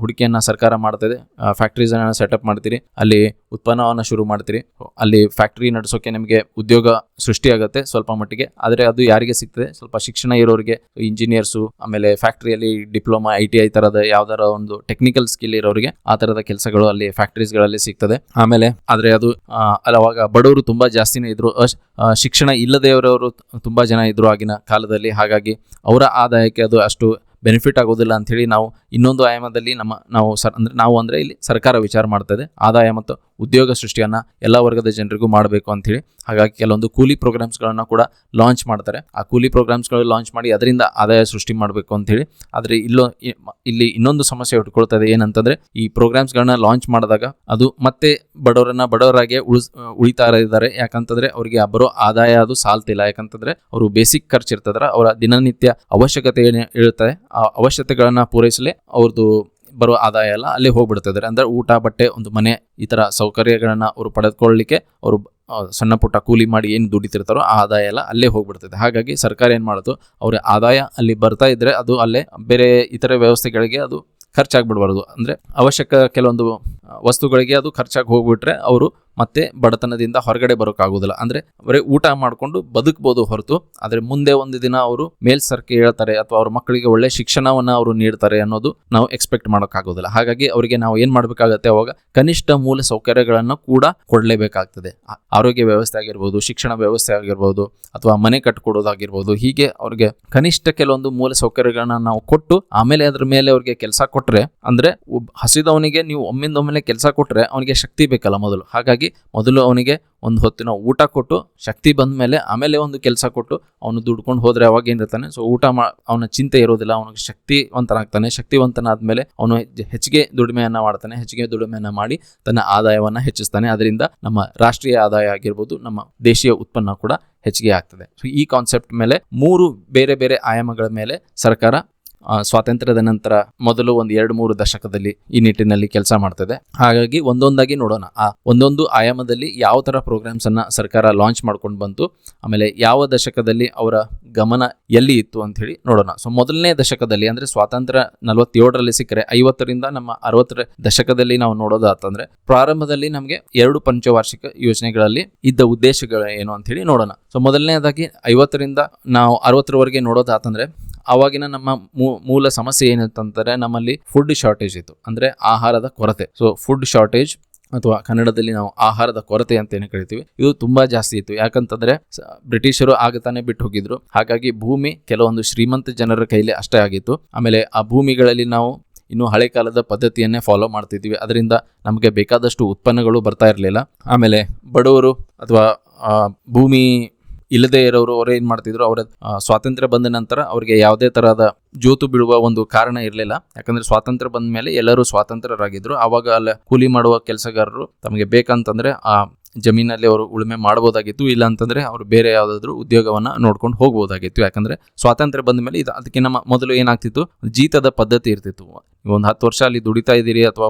ಹೂಡಿಕೆಯನ್ನ ಸರ್ಕಾರ ಮಾಡ್ತದೆ, ಫ್ಯಾಕ್ಟ್ರೀಸ್ ಅನ್ನ ಸೆಟಪ್ ಮಾಡ್ತೀರಿ, ಅಲ್ಲಿ ಉತ್ಪನ್ನವನ್ನ ಶುರು ಮಾಡ್ತೀರಿ, ಅಲ್ಲಿ ಫ್ಯಾಕ್ಟ್ರಿ ನಡೆಸೋಕೆ ನಿಮಗೆ ಉದ್ಯೋಗ ಸೃಷ್ಟಿಯಾಗುತ್ತೆ ಸ್ವಲ್ಪ ಮಟ್ಟಿಗೆ. ಆದರೆ ಅದು ಯಾರಿಗೆ ಸಿಗ್ತದೆ, ಸ್ವಲ್ಪ ಶಿಕ್ಷಣ ಇರೋರಿಗೆ, ಇಂಜಿನಿಯರ್ಸು, ಆಮೇಲೆ ಫ್ಯಾಕ್ಟ್ರಿಯಲ್ಲಿ ಡಿಪ್ಲೊಮಾ ITI ತರದ ಯಾವ್ದಾರ ಒಂದು ಟೆಕ್ನಿಕಲ್ ಸ್ಕಿಲ್ ಇರೋರಿಗೆ ಆ ತರದ ಕೆಲಸಗಳು ಅಲ್ಲಿ ಫ್ಯಾಕ್ಟ್ರೀಸ್ಗಳಲ್ಲಿ ಸಿಗ್ತದೆ. ಆಮೇಲೆ ಆದ್ರೆ ಅದು ಅವಾಗ ಬಡವರು ತುಂಬಾ ಜಾಸ್ತಿನೇ ಇದ್ರು, ಶಿಕ್ಷಣ ಇಲ್ಲದೆಯವರವರು ತುಂಬಾ ಜನ ಇದ್ರು ಆಗಿನ ಕಾಲದಲ್ಲಿ. ಹಾಗಾಗಿ ಅವರ ಆದಾಯಕ್ಕೆ ಅದು ಅಷ್ಟು ಬೆನಿಫಿಟ್ ಆಗೋದಿಲ್ಲ ಅಂಥೇಳಿ ನಾವು ಇನ್ನೊಂದು ಆಯಾಮದಲ್ಲಿ ನಾವು ಅಂದ್ರೆ ಇಲ್ಲಿ ಸರ್ಕಾರ ವಿಚಾರ ಮಾಡ್ತದೆ ಆದಾಯ ಮತ್ತು ಉದ್ಯೋಗ ಸೃಷ್ಟಿಯನ್ನ ಎಲ್ಲ ವರ್ಗದ ಜನರಿಗೂ ಮಾಡಬೇಕು ಅಂಥೇಳಿ. ಹಾಗಾಗಿ ಕೆಲವೊಂದು ಕೂಲಿ ಪ್ರೋಗ್ರಾಮ್ಸ್ಗಳನ್ನ ಕೂಡ ಲಾಂಚ್ ಮಾಡ್ತಾರೆ. ಆ ಕೂಲಿ ಪ್ರೋಗ್ರಾಮ್ಸ್ಗಳು ಲಾಂಚ್ ಮಾಡಿ ಅದರಿಂದ ಆದಾಯ ಸೃಷ್ಟಿ ಮಾಡಬೇಕು ಅಂಥೇಳಿ. ಆದರೆ ಇಲ್ಲಿ ಇನ್ನೊಂದು ಸಮಸ್ಯೆ ಹುಟ್ಕೊಳ್ತದೆ, ಏನಂತಂದ್ರೆ ಈ ಪ್ರೋಗ್ರಾಮ್ಸ್ಗಳನ್ನ ಲಾಂಚ್ ಮಾಡಿದಾಗ ಅದು ಮತ್ತೆ ಬಡವರಾಗಿ ಉಳಿತಾ ಇದ್ದಾರೆ. ಯಾಕಂತಂದ್ರೆ ಅವರಿಗೆ ಬರೋ ಆದಾಯ ಅದು ಸಾಲ್ತಿಲ್ಲ. ಯಾಕಂತಂದ್ರೆ ಅವರು ಬೇಸಿಕ್ ಖರ್ಚು ಇರ್ತದ್ರ, ಅವರ ದಿನನಿತ್ಯ ಅವಶ್ಯಕತೆ ಇರುತ್ತೆ, ಆ ಅವಶ್ಯಕತೆಗಳನ್ನ ಪೂರೈಸಲೇ ಅವ್ರದ್ದು ಬರೋ ಆದಾಯ ಎಲ್ಲ ಅಲ್ಲೇ ಹೋಗ್ಬಿಡ್ತದೆ. ಅಂದ್ರೆ ಊಟ, ಬಟ್ಟೆ, ಒಂದು ಮನೆ, ಈ ತರ ಸೌಕರ್ಯಗಳನ್ನ ಅವರು ಪಡೆದುಕೊಳ್ಳಲಿಕ್ಕೆ ಅವರು ಸಣ್ಣ ಪುಟ್ಟ ಕೂಲಿ ಮಾಡಿ ಏನು ದುಡಿತಿರ್ತಾರೋ ಆ ಆದಾಯ ಎಲ್ಲ ಅಲ್ಲೇ ಹೋಗ್ಬಿಡ್ತದೆ. ಹಾಗಾಗಿ ಸರ್ಕಾರ ಏನು ಮಾಡೋದು, ಅವ್ರ ಆದಾಯ ಅಲ್ಲಿ ಬರ್ತಾ ಇದ್ರೆ ಅದು ಅಲ್ಲೇ ಬೇರೆ ಇತರೆ ವ್ಯವಸ್ಥೆಗಳಿಗೆ ಅದು ಖರ್ಚಾಗ್ಬಿಡ್ಬಾರ್ದು. ಅಂದ್ರೆ ಅವಶ್ಯಕ ಕೆಲವೊಂದು ವಸ್ತುಗಳಿಗೆ ಅದು ಖರ್ಚಾಗಿ ಹೋಗ್ಬಿಟ್ರೆ ಅವರು ಮತ್ತೆ ಬಡತನದಿಂದ ಹೊರಗಡೆ ಬರೋಕ್ಕಾಗೋದಿಲ್ಲ. ಅಂದ್ರೆ ಬರೀ ಊಟ ಮಾಡ್ಕೊಂಡು ಬದುಕಬಹುದು ಹೊರತು ಆದ್ರೆ ಮುಂದೆ ಒಂದು ದಿನ ಅವರು ಮೇಲ್ಸರ್ಕೆ ಹೇಳ್ತಾರೆ ಅಥವಾ ಅವ್ರ ಮಕ್ಕಳಿಗೆ ಒಳ್ಳೆ ಶಿಕ್ಷಣವನ್ನ ಅವರು ನೀಡ್ತಾರೆ ಅನ್ನೋದು ನಾವು ಎಕ್ಸ್ಪೆಕ್ಟ್ ಮಾಡೋಕ್ಕಾಗೋದಿಲ್ಲ. ಹಾಗಾಗಿ ಅವರಿಗೆ ನಾವು ಏನ್ ಮಾಡ್ಬೇಕಾಗತ್ತೆ, ಅವಾಗ ಕನಿಷ್ಠ ಮೂಲ ಸೌಕರ್ಯಗಳನ್ನು ಕೂಡ ಕೊಡಲೇಬೇಕಾಗ್ತದೆ. ಆರೋಗ್ಯ ವ್ಯವಸ್ಥೆ ಆಗಿರ್ಬೋದು, ಶಿಕ್ಷಣ ವ್ಯವಸ್ಥೆ ಆಗಿರ್ಬೋದು, ಅಥವಾ ಮನೆ ಕಟ್ಕೊಡೋದಾಗಿರ್ಬೋದು. ಹೀಗೆ ಅವ್ರಿಗೆ ಕನಿಷ್ಠ ಕೆಲವೊಂದು ಮೂಲ ಸೌಕರ್ಯಗಳನ್ನ ನಾವು ಕೊಟ್ಟು ಆಮೇಲೆ ಅದ್ರ ಮೇಲೆ ಅವ್ರಿಗೆ ಕೆಲಸ ಕೊಟ್ರೆ, ಅಂದ್ರೆ ಹಸಿದವನಿಗೆ ನೀವು ಒಮ್ಮಿಂದೊಮ್ಮೆಲೆ ಕೆಲಸ ಕೊಟ್ರೆ ಅವನಿಗೆ ಶಕ್ತಿ ಬೇಕಲ್ಲ ಮೊದಲು. ಹಾಗಾಗಿ ಮೊದಲು ಅವನಿಗೆ ಒಂದು ಹೊತ್ತಿನ ಊಟ ಕೊಟ್ಟು ಶಕ್ತಿ ಬಂದ ಮೇಲೆ ಆಮೇಲೆ ಒಂದು ಕೆಲಸ ಕೊಟ್ಟು ಅವನು ದುಡ್ಕೊಂಡು ಹೋದ್ರೆ ಅವಾಗ ಏನಿರ್ತಾನೆ, ಸೊ ಅವನ ಚಿಂತೆ ಇರೋದಿಲ್ಲ, ಅವನಿಗೆ ಶಕ್ತಿವಂತನಾಗ್ತಾನೆ. ಶಕ್ತಿವಂತನಾದ್ಮೇಲೆ ಅವನು ಹೆಚ್ಚಿಗೆ ದುಡಿಮೆಯನ್ನ ಮಾಡ್ತಾನೆ. ಹೆಚ್ಚಿಗೆ ದುಡಿಮೆಯನ್ನ ಮಾಡಿ ತನ್ನ ಆದಾಯವನ್ನ ಹೆಚ್ಚಿಸ್ತಾನೆ. ಅದರಿಂದ ನಮ್ಮ ರಾಷ್ಟ್ರೀಯ ಆದಾಯ ಆಗಿರ್ಬೋದು, ನಮ್ಮ ದೇಶೀಯ ಉತ್ಪನ್ನ ಕೂಡ ಹೆಚ್ಚಿಗೆ ಆಗ್ತದೆ. ಸೊ ಈ ಕಾನ್ಸೆಪ್ಟ್ ಮೇಲೆ 3 ಬೇರೆ ಬೇರೆ ಆಯಾಮಗಳ ಮೇಲೆ ಸರ್ಕಾರ ಸ್ವಾತಂತ್ರ್ಯದ ನಂತರ ಮೊದಲು ಒಂದು 2-3 ದಶಕದಲ್ಲಿ ಈ ನಿಟ್ಟಿನಲ್ಲಿ ಕೆಲಸ ಮಾಡ್ತದೆ. ಹಾಗಾಗಿ ಒಂದೊಂದಾಗಿ ನೋಡೋಣ, ಆ ಒಂದೊಂದು ಆಯಾಮದಲ್ಲಿ ಯಾವ ತರ ಪ್ರೋಗ್ರಾಮ್ಸ್ ಅನ್ನ ಸರ್ಕಾರ ಲಾಂಚ್ ಮಾಡ್ಕೊಂಡು ಬಂತು, ಆಮೇಲೆ ಯಾವ ದಶಕದಲ್ಲಿ ಅವರ ಗಮನ ಎಲ್ಲಿ ಇತ್ತು ಅಂತ ಹೇಳಿ ನೋಡೋಣ. ಸೊ ಮೊದಲನೇ ದಶಕದಲ್ಲಿ ಅಂದ್ರೆ ಸ್ವಾತಂತ್ರ್ಯ 47ರಲ್ಲಿ ಸಿಕ್ಕರೆ 50ರಿಂದ ನಮ್ಮ 60ರ ದಶಕದಲ್ಲಿ ನಾವು ನೋಡೋದಾತಂದ್ರೆ ಪ್ರಾರಂಭದಲ್ಲಿ ನಮಗೆ 2 ಪಂಚವಾರ್ಷಿಕ ಯೋಜನೆಗಳಲ್ಲಿ ಇದ್ದ ಉದ್ದೇಶಗಳು ಏನು ಅಂತ ಹೇಳಿ ನೋಡೋಣ. ಸೊ ಮೊದಲನೇದಾಗಿ 50ರಿಂದ ನಾವು 60ರವರೆಗೆ ನೋಡೋದಾತಂದ್ರೆ ಅವಾಗಿನ ನಮ್ಮ ಮೂಲ ಸಮಸ್ಯೆ ಏನಂತಂದ್ರೆ ನಮ್ಮಲ್ಲಿ ಫುಡ್ ಶಾರ್ಟೇಜ್ ಇತ್ತು, ಅಂದ್ರೆ ಆಹಾರದ ಕೊರತೆ. ಸೊ ಫುಡ್ ಶಾರ್ಟೇಜ್ ಅಥವಾ ಕನ್ನಡದಲ್ಲಿ ನಾವು ಆಹಾರದ ಕೊರತೆ ಅಂತ ಏನು ಕರಿತೀವಿ, ಇದು ತುಂಬಾ ಜಾಸ್ತಿ ಇತ್ತು. ಯಾಕಂತಂದ್ರೆ ಬ್ರಿಟಿಷರು ಆಗತಾನೆ ಬಿಟ್ಟು ಹೋಗಿದ್ರು. ಹಾಗಾಗಿ ಭೂಮಿ ಕೆಲವೊಂದು ಶ್ರೀಮಂತ ಜನರ ಕೈಲಿ ಅಷ್ಟೇ ಆಗಿತ್ತು. ಆಮೇಲೆ ಆ ಭೂಮಿಗಳಲ್ಲಿ ನಾವು ಇನ್ನು ಹಳೆ ಕಾಲದ ಪದ್ಧತಿಯನ್ನೇ ಫಾಲೋ ಮಾಡ್ತಿದ್ವಿ. ಅದರಿಂದ ನಮಗೆ ಬೇಕಾದಷ್ಟು ಉತ್ಪನ್ನಗಳು ಬರ್ತಾ ಇರಲಿಲ್ಲ. ಆಮೇಲೆ ಬಡವರು ಅಥವಾ ಭೂಮಿ ಇಲ್ಲದೆ ಇರೋರು ಅವ್ರು ಏನ್ ಮಾಡ್ತಿದ್ರು, ಅವರ ಸ್ವಾತಂತ್ರ್ಯ ಬಂದ ನಂತರ ಅವರಿಗೆ ಯಾವುದೇ ತರಹದ ಜೋತು ಬೀಳುವ ಒಂದು ಕಾರಣ ಇರಲಿಲ್ಲ. ಯಾಕಂದ್ರೆ ಸ್ವಾತಂತ್ರ್ಯ ಬಂದ ಮೇಲೆ ಎಲ್ಲರೂ ಸ್ವಾತಂತ್ರ್ಯರಾಗಿದ್ರು. ಆವಾಗ ಅಲ್ಲ ಕೂಲಿ ಮಾಡುವ ಕೆಲಸಗಾರರು ತಮಗೆ ಬೇಕಂತಂದ್ರೆ ಆ ಜಮೀನಲ್ಲಿ ಅವರು ಉಳುಮೆ ಮಾಡಬಹುದಾಗಿತ್ತು, ಇಲ್ಲ ಅಂತಂದ್ರೆ ಅವರು ಬೇರೆ ಯಾವುದಾದ್ರೂ ಉದ್ಯೋಗವನ್ನ ನೋಡ್ಕೊಂಡು ಹೋಗ್ಬೋದಾಗಿತ್ತು. ಯಾಕಂದ್ರೆ ಸ್ವಾತಂತ್ರ್ಯ ಬಂದ ಮೇಲೆ ಅದಕ್ಕೆ ನಮ್ಮ ಮೊದಲು ಏನಾಗ್ತಿತ್ತು, ಜೀತದ ಪದ್ಧತಿ ಇರ್ತಿತ್ತು. ಒಂದು 10 ವರ್ಷ ಅಲ್ಲಿ ದುಡಿತಾ ಇದ್ದೀರಿ ಅಥವಾ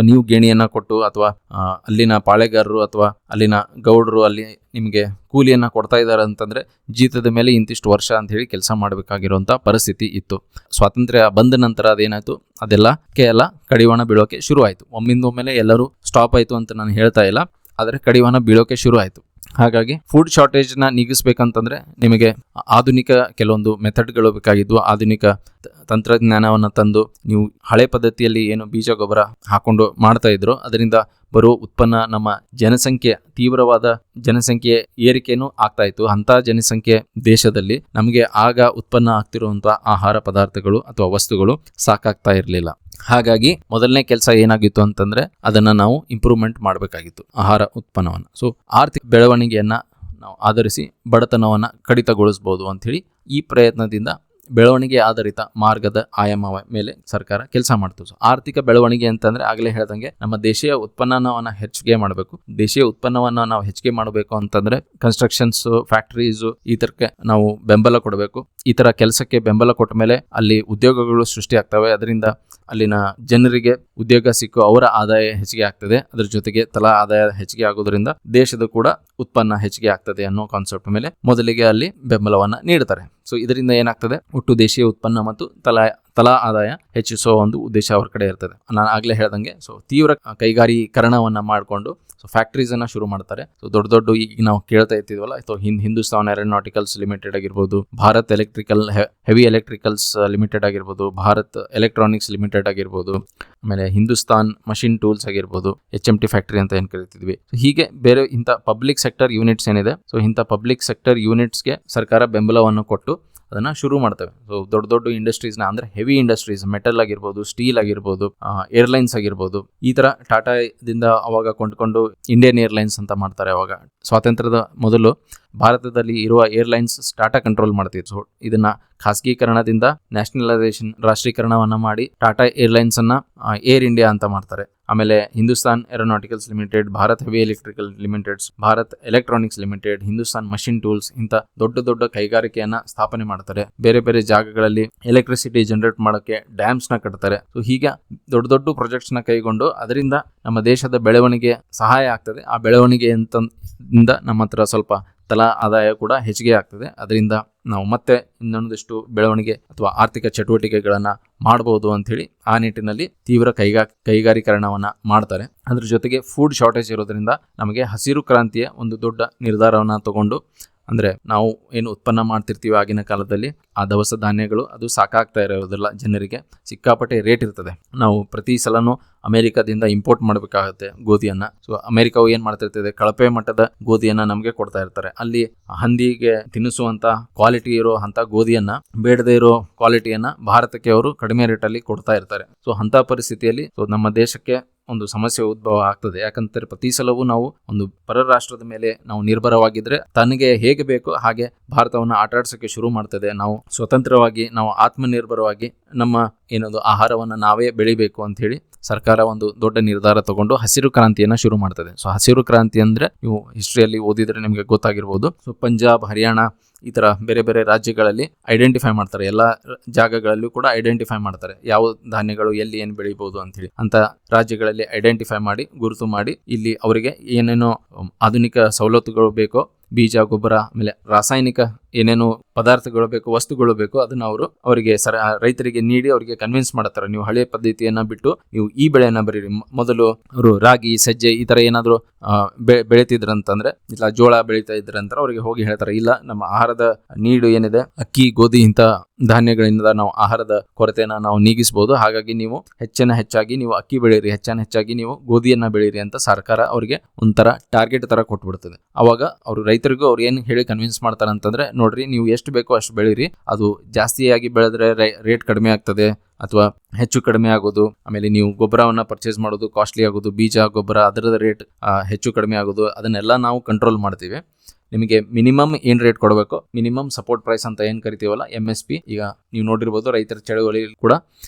ನೀವು ಗೇಣಿಯನ್ನ ಕೊಟ್ಟು ಅಥವಾ ಅಲ್ಲಿನ ಪಾಳೆಗಾರರು ಅಥವಾ ಅಲ್ಲಿನ ಗೌಡರು ಅಲ್ಲಿ ನಿಮಗೆ ಕೂಲಿಯನ್ನ ಕೊಡ್ತಾ ಇದ್ದಾರೆ ಅಂತಂದ್ರೆ ಜೀತದ ಮೇಲೆ ಇಂತಿಷ್ಟು ವರ್ಷ ಅಂತ ಹೇಳಿ ಕೆಲಸ ಮಾಡಬೇಕಾಗಿರುವಂತ ಪರಿಸ್ಥಿತಿ ಇತ್ತು. ಸ್ವಾತಂತ್ರ್ಯ ಬಂದ ನಂತರ ಅದೇನಾಯ್ತು, ಅದೆಲ್ಲ ಕಡಿವಾಣ ಬೀಳೋಕೆ ಶುರು ಆಯ್ತು. ಒಮ್ಮಿಂದೊಮ್ಮೆಲೆ ಎಲ್ಲರೂ ಸ್ಟಾಪ್ ಆಯ್ತು ಅಂತ ನಾನು ಹೇಳ್ತಾ ಇಲ್ಲ, ಆದರೆ ಕಡಿವಾಣ ಬೀಳೋಕೆ ಶುರು ಆಯ್ತು. ಹಾಗಾಗಿ ಫುಡ್ ಶಾರ್ಟೇಜ್ನ ನೀಗಿಸ್ಬೇಕಂತಂದ್ರೆ ನಿಮಗೆ ಆಧುನಿಕ ಕೆಲವೊಂದು ಮೆಥಡ್ಗಳು ಬೇಕಾಗಿದ್ವು. ಆಧುನಿಕ ತಂತ್ರಜ್ಞಾನವನ್ನು ತಂದು ನೀವು ಹಳೆ ಪದ್ಧತಿಯಲ್ಲಿ ಏನು ಬೀಜ ಗೊಬ್ಬರ ಹಾಕೊಂಡು ಮಾಡ್ತಾ ಇದ್ರು ಅದರಿಂದ ಬರೋ ಉತ್ಪನ್ನ ನಮ್ಮ ತೀವ್ರವಾದ ಜನಸಂಖ್ಯೆ ಏರಿಕೆನೂ ಆಗ್ತಾ ಇತ್ತು. ಅಂತ ಜನಸಂಖ್ಯೆ ದೇಶದಲ್ಲಿ ನಮಗೆ ಆಗ ಉತ್ಪನ್ನ ಆಗ್ತಿರುವಂತಹ ಆಹಾರ ಪದಾರ್ಥಗಳು ಅಥವಾ ವಸ್ತುಗಳು ಸಾಕಾಗ್ತಾ ಇರಲಿಲ್ಲ. ಹಾಗಾಗಿ ಮೊದಲನೇ ಕೆಲಸ ಏನಾಗಿತ್ತು ಅಂತಂದ್ರೆ ಅದನ್ನ ನಾವು ಇಂಪ್ರೂವ್ಮೆಂಟ್ ಮಾಡಬೇಕಾಗಿತ್ತು, ಆಹಾರ ಉತ್ಪನ್ನವನ್ನು. ಸೊ ಆರ್ಥಿಕ ಬೆಳವಣಿಗೆಯನ್ನ ನಾವು ಆಧರಿಸಿ ಬಡತನವನ್ನ ಕಡಿತಗೊಳಿಸಬಹುದು ಅಂತ ಹೇಳಿ ಈ ಪ್ರಯತ್ನದಿಂದ ಬೆಳವಣಿಗೆ ಆಧಾರಿತ ಮಾರ್ಗದ ಆಯಾಮ ಮೇಲೆ ಸರ್ಕಾರ ಕೆಲಸ ಮಾಡ್ತು. ಆರ್ಥಿಕ ಬೆಳವಣಿಗೆ ಅಂತಂದ್ರೆ ಆಗಲೇ ಹೇಳ್ದಂಗೆ ನಮ್ಮ ದೇಶೀಯ ಉತ್ಪನ್ನವನ್ನ ಹೆಚ್ಚಿಗೆ ಮಾಡಬೇಕು. ದೇಶೀಯ ಉತ್ಪನ್ನವನ್ನ ನಾವು ಹೆಚ್ಚಿಗೆ ಮಾಡಬೇಕು ಅಂತಂದ್ರೆ ಕನ್ಸ್ಟ್ರಕ್ಷನ್ಸ್, ಫ್ಯಾಕ್ಟರೀಸ್ ಈ ತರಕ್ಕೆ ನಾವು ಬೆಂಬಲ ಕೊಡಬೇಕು. ಈ ತರ ಕೆಲಸಕ್ಕೆ ಬೆಂಬಲ ಕೊಟ್ಟ ಮೇಲೆ ಅಲ್ಲಿ ಉದ್ಯೋಗಗಳು ಸೃಷ್ಟಿ ಆಗ್ತವೆ. ಅದರಿಂದ ಅಲ್ಲಿನ ಜನರಿಗೆ ಉದ್ಯೋಗ ಸಿಕ್ಕು ಅವರ ಆದಾಯ ಹೆಚ್ಚಿಗೆ ಆಗ್ತದೆ. ಅದ್ರ ಜೊತೆಗೆ ತಲಾ ಆದಾಯ ಹೆಚ್ಚಿಗೆ ಆಗೋದ್ರಿಂದ ದೇಶದ ಕೂಡ ಉತ್ಪನ್ನ ಹೆಚ್ಚಿಗೆ ಆಗ್ತದೆ ಅನ್ನೋ ಕಾನ್ಸೆಪ್ಟ್ ಮೇಲೆ ಮೊದಲಿಗೆ ಅಲ್ಲಿ ಬೆಂಬಲವನ್ನ ನೀಡ್ತಾರೆ. ಸೊ ಇದರಿಂದ ಏನಾಗ್ತದೆ, ಒಟ್ಟು ದೇಶೀಯ ಉತ್ಪನ್ನ ಮತ್ತು ತಲಾ ಆದಾಯ ಹೆಚ್ಚಿಸುವ ಒಂದು ಉದ್ದೇಶ ಅವ್ರ ಕಡೆ ಇರ್ತದೆ. ನಾನು ಆಗ್ಲೇ ಹೇಳ್ದಂಗೆ ಸೊ ತೀವ್ರ ಕೈಗಾರೀಕರಣವನ್ನ ಮಾಡಿಕೊಂಡು ಸೊ ಫ್ಯಾಕ್ಟರೀಸ್ ಅನ್ನ ಶುರು ಮಾಡ್ತಾರೆ. ಸೊ ದೊಡ್ಡ ಈಗ ನಾವು ಕೇಳ್ತಾ ಇರ್ತಿದ್ವಲ್ಲ, ಸೊ ಹಿಂದೂಸ್ತಾನ್ ಏರೋನಾಟಿಕಲ್ಸ್ ಲಿಮಿಟೆಡ್ ಆಗಿರ್ಬೋದು, ಭಾರತ್ ಹೆವಿ ಎಲೆಕ್ಟ್ರಿಕಲ್ಸ್ ಲಿಮಿಟೆಡ್ ಆಗಿರ್ಬೋದು, ಭಾರತ್ ಎಲೆಕ್ಟ್ರಾನಿಕ್ಸ್ ಲಿಮಿಟೆಡ್ ಆಗಿರ್ಬೋದು, ಆಮೇಲೆ ಹಿಂದೂಸ್ತಾನ್ ಮಷಿನ್ ಟೂಲ್ಸ್ ಆಗಿರ್ಬೋದು, HMT ಫ್ಯಾಕ್ಟರಿ ಅಂತ ಏನ್ ಕರಿತಿದ್ವಿ. ಹೀಗೆ ಬೇರೆ ಇಂಥ ಪಬ್ಲಿಕ್ ಸೆಕ್ಟರ್ ಯೂನಿಟ್ಸ್ ಏನಿದೆ, ಸೊ ಇಂಥ ಪಬ್ಲಿಕ್ ಸೆಕ್ಟರ್ ಯೂನಿಟ್ಸ್ಗೆ ಸರ್ಕಾರ ಬೆಂಬಲವನ್ನು ಕೊಟ್ಟು ಅದನ್ನ ಶುರು ಮಾಡ್ತೇವೆ. ಸೊ ದೊಡ್ಡ ಇಂಡಸ್ಟ್ರೀಸ್ನ ಅಂದ್ರೆ ಹೆವಿ ಇಂಡಸ್ಟ್ರೀಸ್, ಮೆಟಲ್ ಆಗಿರ್ಬೋದು, ಸ್ಟೀಲ್ ಆಗಿರ್ಬೋದು, ಏರ್ಲೈನ್ಸ್ ಆಗಿರ್ಬೋದು, ಈ ತರ ಟಾಟಾದಿಂದ ಅವಾಗ ಕೊಂಡ್ಕೊಂಡು ಇಂಡಿಯನ್ ಏರ್ಲೈನ್ಸ್ ಅಂತ ಮಾಡ್ತಾರೆ. ಅವಾಗ ಸ್ವಾತಂತ್ರ್ಯದ ಮೊದಲು ಭಾರತದಲ್ಲಿ ಇರುವ ಏರ್ಲೈನ್ಸ್ ಟಾಟಾ ಕಂಟ್ರೋಲ್ ಮಾಡ್ತಿತ್ತು. ಸೊ ಇದನ್ನ ಖಾಸಗೀಕರಣದಿಂದ ನ್ಯಾಷನಲೈಸೇಷನ್, ರಾಷ್ಟ್ರೀಕರಣವನ್ನ ಮಾಡಿ ಟಾಟಾ ಏರ್ಲೈನ್ಸ್ ಅನ್ನ ಏರ್ ಇಂಡಿಯಾ ಅಂತ ಮಾಡ್ತಾರೆ. ಆಮೇಲೆ Hindustan aeronautics limited, Bharat heavy electrical limiteds, Bharat electronics limited, Hindustan machine tools ಇಂಥ ದೊಡ್ಡ ಕೈಗಾರಿಕೆಯನ್ನ ಸ್ಥಾಪನೆ ಮಾಡ್ತಾರೆ. ಬೇರೆ ಜಾಗಗಳಲ್ಲಿ ಎಲೆಕ್ಟ್ರಿಸಿಟಿ ಜನರೇಟ್ ಮಾಡೋಕ್ಕೆ ಡ್ಯಾಮ್ಸ್ ನ ಕಟ್ತಾರೆ. ಸೊ ಹೀಗೆ ದೊಡ್ಡ ಪ್ರಾಜೆಕ್ಟ್ಸ್ ನ ಕೈಗೊಂಡು ಅದರಿಂದ ನಮ್ಮ ದೇಶದ ಬೆಳವಣಿಗೆ ಸಹಾಯ ಆಗ್ತದೆ. ಆ ಬೆಳವಣಿಗೆ ಇಂದ ನಮ್ಮ ಹತ್ರ ಸ್ವಲ್ಪ ತಲಾ ಆದಾಯ ಕೂಡ ಹೆಚ್ಚಿಗೆ ಆಗ್ತದೆ. ಅದರಿಂದ ನಾವು ಮತ್ತೆ ಇನ್ನೊಂದಿಷ್ಟು ಬೆಳವಣಿಗೆ ಅಥವಾ ಆರ್ಥಿಕ ಚಟುವಟಿಕೆಗಳನ್ನ ಮಾಡಬಹುದು ಅಂತ ಹೇಳಿ ಆ ನಿಟ್ಟಿನಲ್ಲಿ ತೀವ್ರ ಕೈಗಾರೀಕರಣವನ್ನ ಮಾಡ್ತಾರೆ. ಅದ್ರ ಜೊತೆಗೆ ಫುಡ್ ಶಾರ್ಟೇಜ್ ಇರೋದ್ರಿಂದ ನಮಗೆ ಹಸಿರು ಕ್ರಾಂತಿಯ ಒಂದು ದೊಡ್ಡ ನಿರ್ಧಾರವನ್ನ ತಗೊಂಡು, ಅಂದ್ರೆ ನಾವು ಏನು ಉತ್ಪನ್ನ ಮಾಡ್ತಿರ್ತೀವಿ ಆಗಿನ ಕಾಲದಲ್ಲಿ ಆ ದವಸ ಧಾನ್ಯಗಳು ಅದು ಸಾಕಾಗ್ತಾ ಇರೋದಿಲ್ಲ ಜನರಿಗೆ, ಸಿಕ್ಕಾಪಟ್ಟೆ ರೇಟ್ ಇರ್ತದೆ. ನಾವು ಪ್ರತಿ ಸಲನೂ ಅಮೆರಿಕದಿಂದ ಇಂಪೋರ್ಟ್ ಮಾಡಬೇಕಾಗುತ್ತೆ ಗೋಧಿಯನ್ನ. ಸೊ ಅಮೆರಿಕವು ಏನ್ ಮಾಡ್ತಿರ್ತದೆ, ಕಳಪೆ ಮಟ್ಟದ ಗೋಧಿಯನ್ನ ನಮಗೆ ಕೊಡ್ತಾ ಇರ್ತಾರೆ. ಅಲ್ಲಿ ಹಂದಿಗೆ ತಿನ್ನಿಸುವಂತ ಕ್ವಾಲಿಟಿ ಇರೋ ಅಂತ ಗೋಧಿಯನ್ನ, ಬೇಡದೇ ಇರೋ ಕ್ವಾಲಿಟಿಯನ್ನ ಭಾರತಕ್ಕೆ ಅವರು ಕಡಿಮೆ ರೇಟಲ್ಲಿ ಕೊಡ್ತಾ ಇರ್ತಾರೆ. ಸೊ ಅಂತ ಪರಿಸ್ಥಿತಿಯಲ್ಲಿ ನಮ್ಮ ದೇಶಕ್ಕೆ ಒಂದು ಸಮಸ್ಯೆ ಉದ್ಭವ ಆಗ್ತದೆ. ಯಾಕಂದ್ರೆ ಪ್ರತಿ ಸಲವೂ ನಾವು ಒಂದು ಪರರಾಷ್ಟ್ರದ ಮೇಲೆ ನಾವು ನಿರ್ಭರವಾಗಿದ್ರೆ ತನಗೆ ಹೇಗೆ ಬೇಕೋ ಹಾಗೆ ಭಾರತವನ್ನು ಆಟಾಡ್ಸಕ್ಕೆ ಶುರು ಮಾಡ್ತದೆ. ನಾವು ಸ್ವತಂತ್ರವಾಗಿ, ನಾವು ಆತ್ಮನಿರ್ಭರವಾಗಿ ನಮ್ಮ ಏನದು ಆಹಾರವನ್ನು ನಾವೇ ಬೆಳಿಬೇಕು ಅಂತ ಹೇಳಿ ಸರ್ಕಾರ ಒಂದು ದೊಡ್ಡ ನಿರ್ಧಾರ ತಗೊಂಡು ಹಸಿರು ಕ್ರಾಂತಿಯನ್ನ ಶುರು ಮಾಡ್ತದೆ. ಸೊ ಹಸಿರು ಕ್ರಾಂತಿ ಅಂದ್ರೆ ನೀವು ಹಿಸ್ಟ್ರಿಯಲ್ಲಿ ಓದಿದ್ರೆ ನಿಮಗೆ ಗೊತ್ತಾಗಿರ್ಬೋದು. ಸೊ ಪಂಜಾಬ್, ಹರಿಯಾಣ ಈ ತರ ಬೇರೆ ಬೇರೆ ರಾಜ್ಯಗಳಲ್ಲಿ ಐಡೆಂಟಿಫೈ ಮಾಡ್ತಾರೆ. ಎಲ್ಲ ಜಾಗಗಳಲ್ಲೂ ಕೂಡ ಐಡೆಂಟಿಫೈ ಮಾಡ್ತಾರೆ ಯಾವ ಧಾನ್ಯಗಳು ಎಲ್ಲಿ ಏನು ಬೆಳಿಬಹುದು ಅಂತ ಹೇಳಿ. ಅಂತ ರಾಜ್ಯಗಳಲ್ಲಿ ಐಡೆಂಟಿಫೈ ಮಾಡಿ, ಗುರುತು ಮಾಡಿ, ಇಲ್ಲಿ ಅವರಿಗೆ ಏನೇನೋ ಆಧುನಿಕ ಸವಲತ್ತುಗಳು ಬೇಕೋ, ಬೀಜ, ಗೊಬ್ಬರ, ಆಮೇಲೆ ರಾಸಾಯನಿಕ ಏನೇನು ಪದಾರ್ಥಗಳು ಬೇಕು, ವಸ್ತುಗಳು ಬೇಕು, ಅದನ್ನ ಅವರಿಗೆ ರೈತರಿಗೆ ನೀಡಿ ಅವರಿಗೆ ಕನ್ವಿನ್ಸ್ ಮಾಡ್ತಾರೆ. ನೀವು ಹಳೆ ಪದ್ಧತಿಯನ್ನ ಬಿಟ್ಟು ನೀವು ಈ ಬೆಳೆಯನ್ನ ಬರೀರಿ. ಮೊದಲು ಅವರು ರಾಗಿ, ಸಜ್ಜೆ ಈ ತರ ಏನಾದ್ರು ಬೆಳೀತಿದ್ರಂತಂದ್ರೆ, ಇಲ್ಲ ಜೋಳ ಬೆಳೀತಾ ಇದ್ರಂತ ಅವರಿಗೆ ಹೋಗಿ ಹೇಳ್ತಾರೆ, ಇಲ್ಲ ನಮ್ಮ ಆಹಾರದ ನೀಡು ಏನಿದೆ, ಅಕ್ಕಿ, ಗೋಧಿ ಇಂಥ ಧಾನ್ಯಗಳಿಂದ ನಾವು ಆಹಾರದ ಕೊರತೆಯನ್ನ ನಾವು ನೀಗಿಸಬಹುದು. ಹಾಗಾಗಿ ನೀವು ಹೆಚ್ಚಾಗಿ ನೀವು ಅಕ್ಕಿ ಬೆಳೀರಿ, ಹೆಚ್ಚಾಗಿ ನೀವು ಗೋಧಿಯನ್ನ ಬೆಳೀರಿ ಅಂತ ಸರ್ಕಾರ ಅವರಿಗೆ ಒಂಥರ ಟಾರ್ಗೆಟ್ ತರ ಕೊಟ್ಬಿಡ್ತದೆ. ಅವಾಗ ಅವರು ರೈತರಿಗೂ ಅವ್ರು ಏನು ಹೇಳಿ ಕನ್ವಿನ್ಸ್ ಮಾಡ್ತಾರೆ ಅಂತಂದ್ರೆ, ನೋಡ್ರಿ ನೀವು ಎಷ್ಟು ಬೇಕೋ ಅಷ್ಟು ಬೆಳೀರಿ, ಅದು ಜಾಸ್ತಿಯಾಗಿ ಬೆಳೆದ್ರೆ ರೇಟ್ ಕಡಿಮೆ ಆಗ್ತದೆ ಅಥವಾ ಹೆಚ್ಚು ಕಡಿಮೆ ಆಗೋದು, ಆಮೇಲೆ ನೀವು ಗೊಬ್ಬರವನ್ನ ಪರ್ಚೇಸ್ ಮಾಡೋದು ಕಾಸ್ಟ್ಲಿ ಆಗೋದು, ಬೀಜ, ಗೊಬ್ಬರ ಅದರದ ರೇಟ್ ಹೆಚ್ಚು ಕಡಿಮೆ ಆಗೋದು, ಅದನ್ನೆಲ್ಲ ನಾವು ಕಂಟ್ರೋಲ್ ಮಾಡ್ತೀವಿ. ನಿಮಗೆ ಮಿನಿಮಮ್ ಏನ್ ರೇಟ್ ಕೊಡಬೇಕು, ಮಿನಿಮಮ್ ಸಪೋರ್ಟ್ ಪ್ರೈಸ್ ಅಂತ ಏನ್ ಕರಿತೀವಲ್ಲ, MSP. ಈಗ ನೀವು ನೋಡಿರ್ಬೋದು ರೈತರ ಚಳವಳಿ ಕೂಡ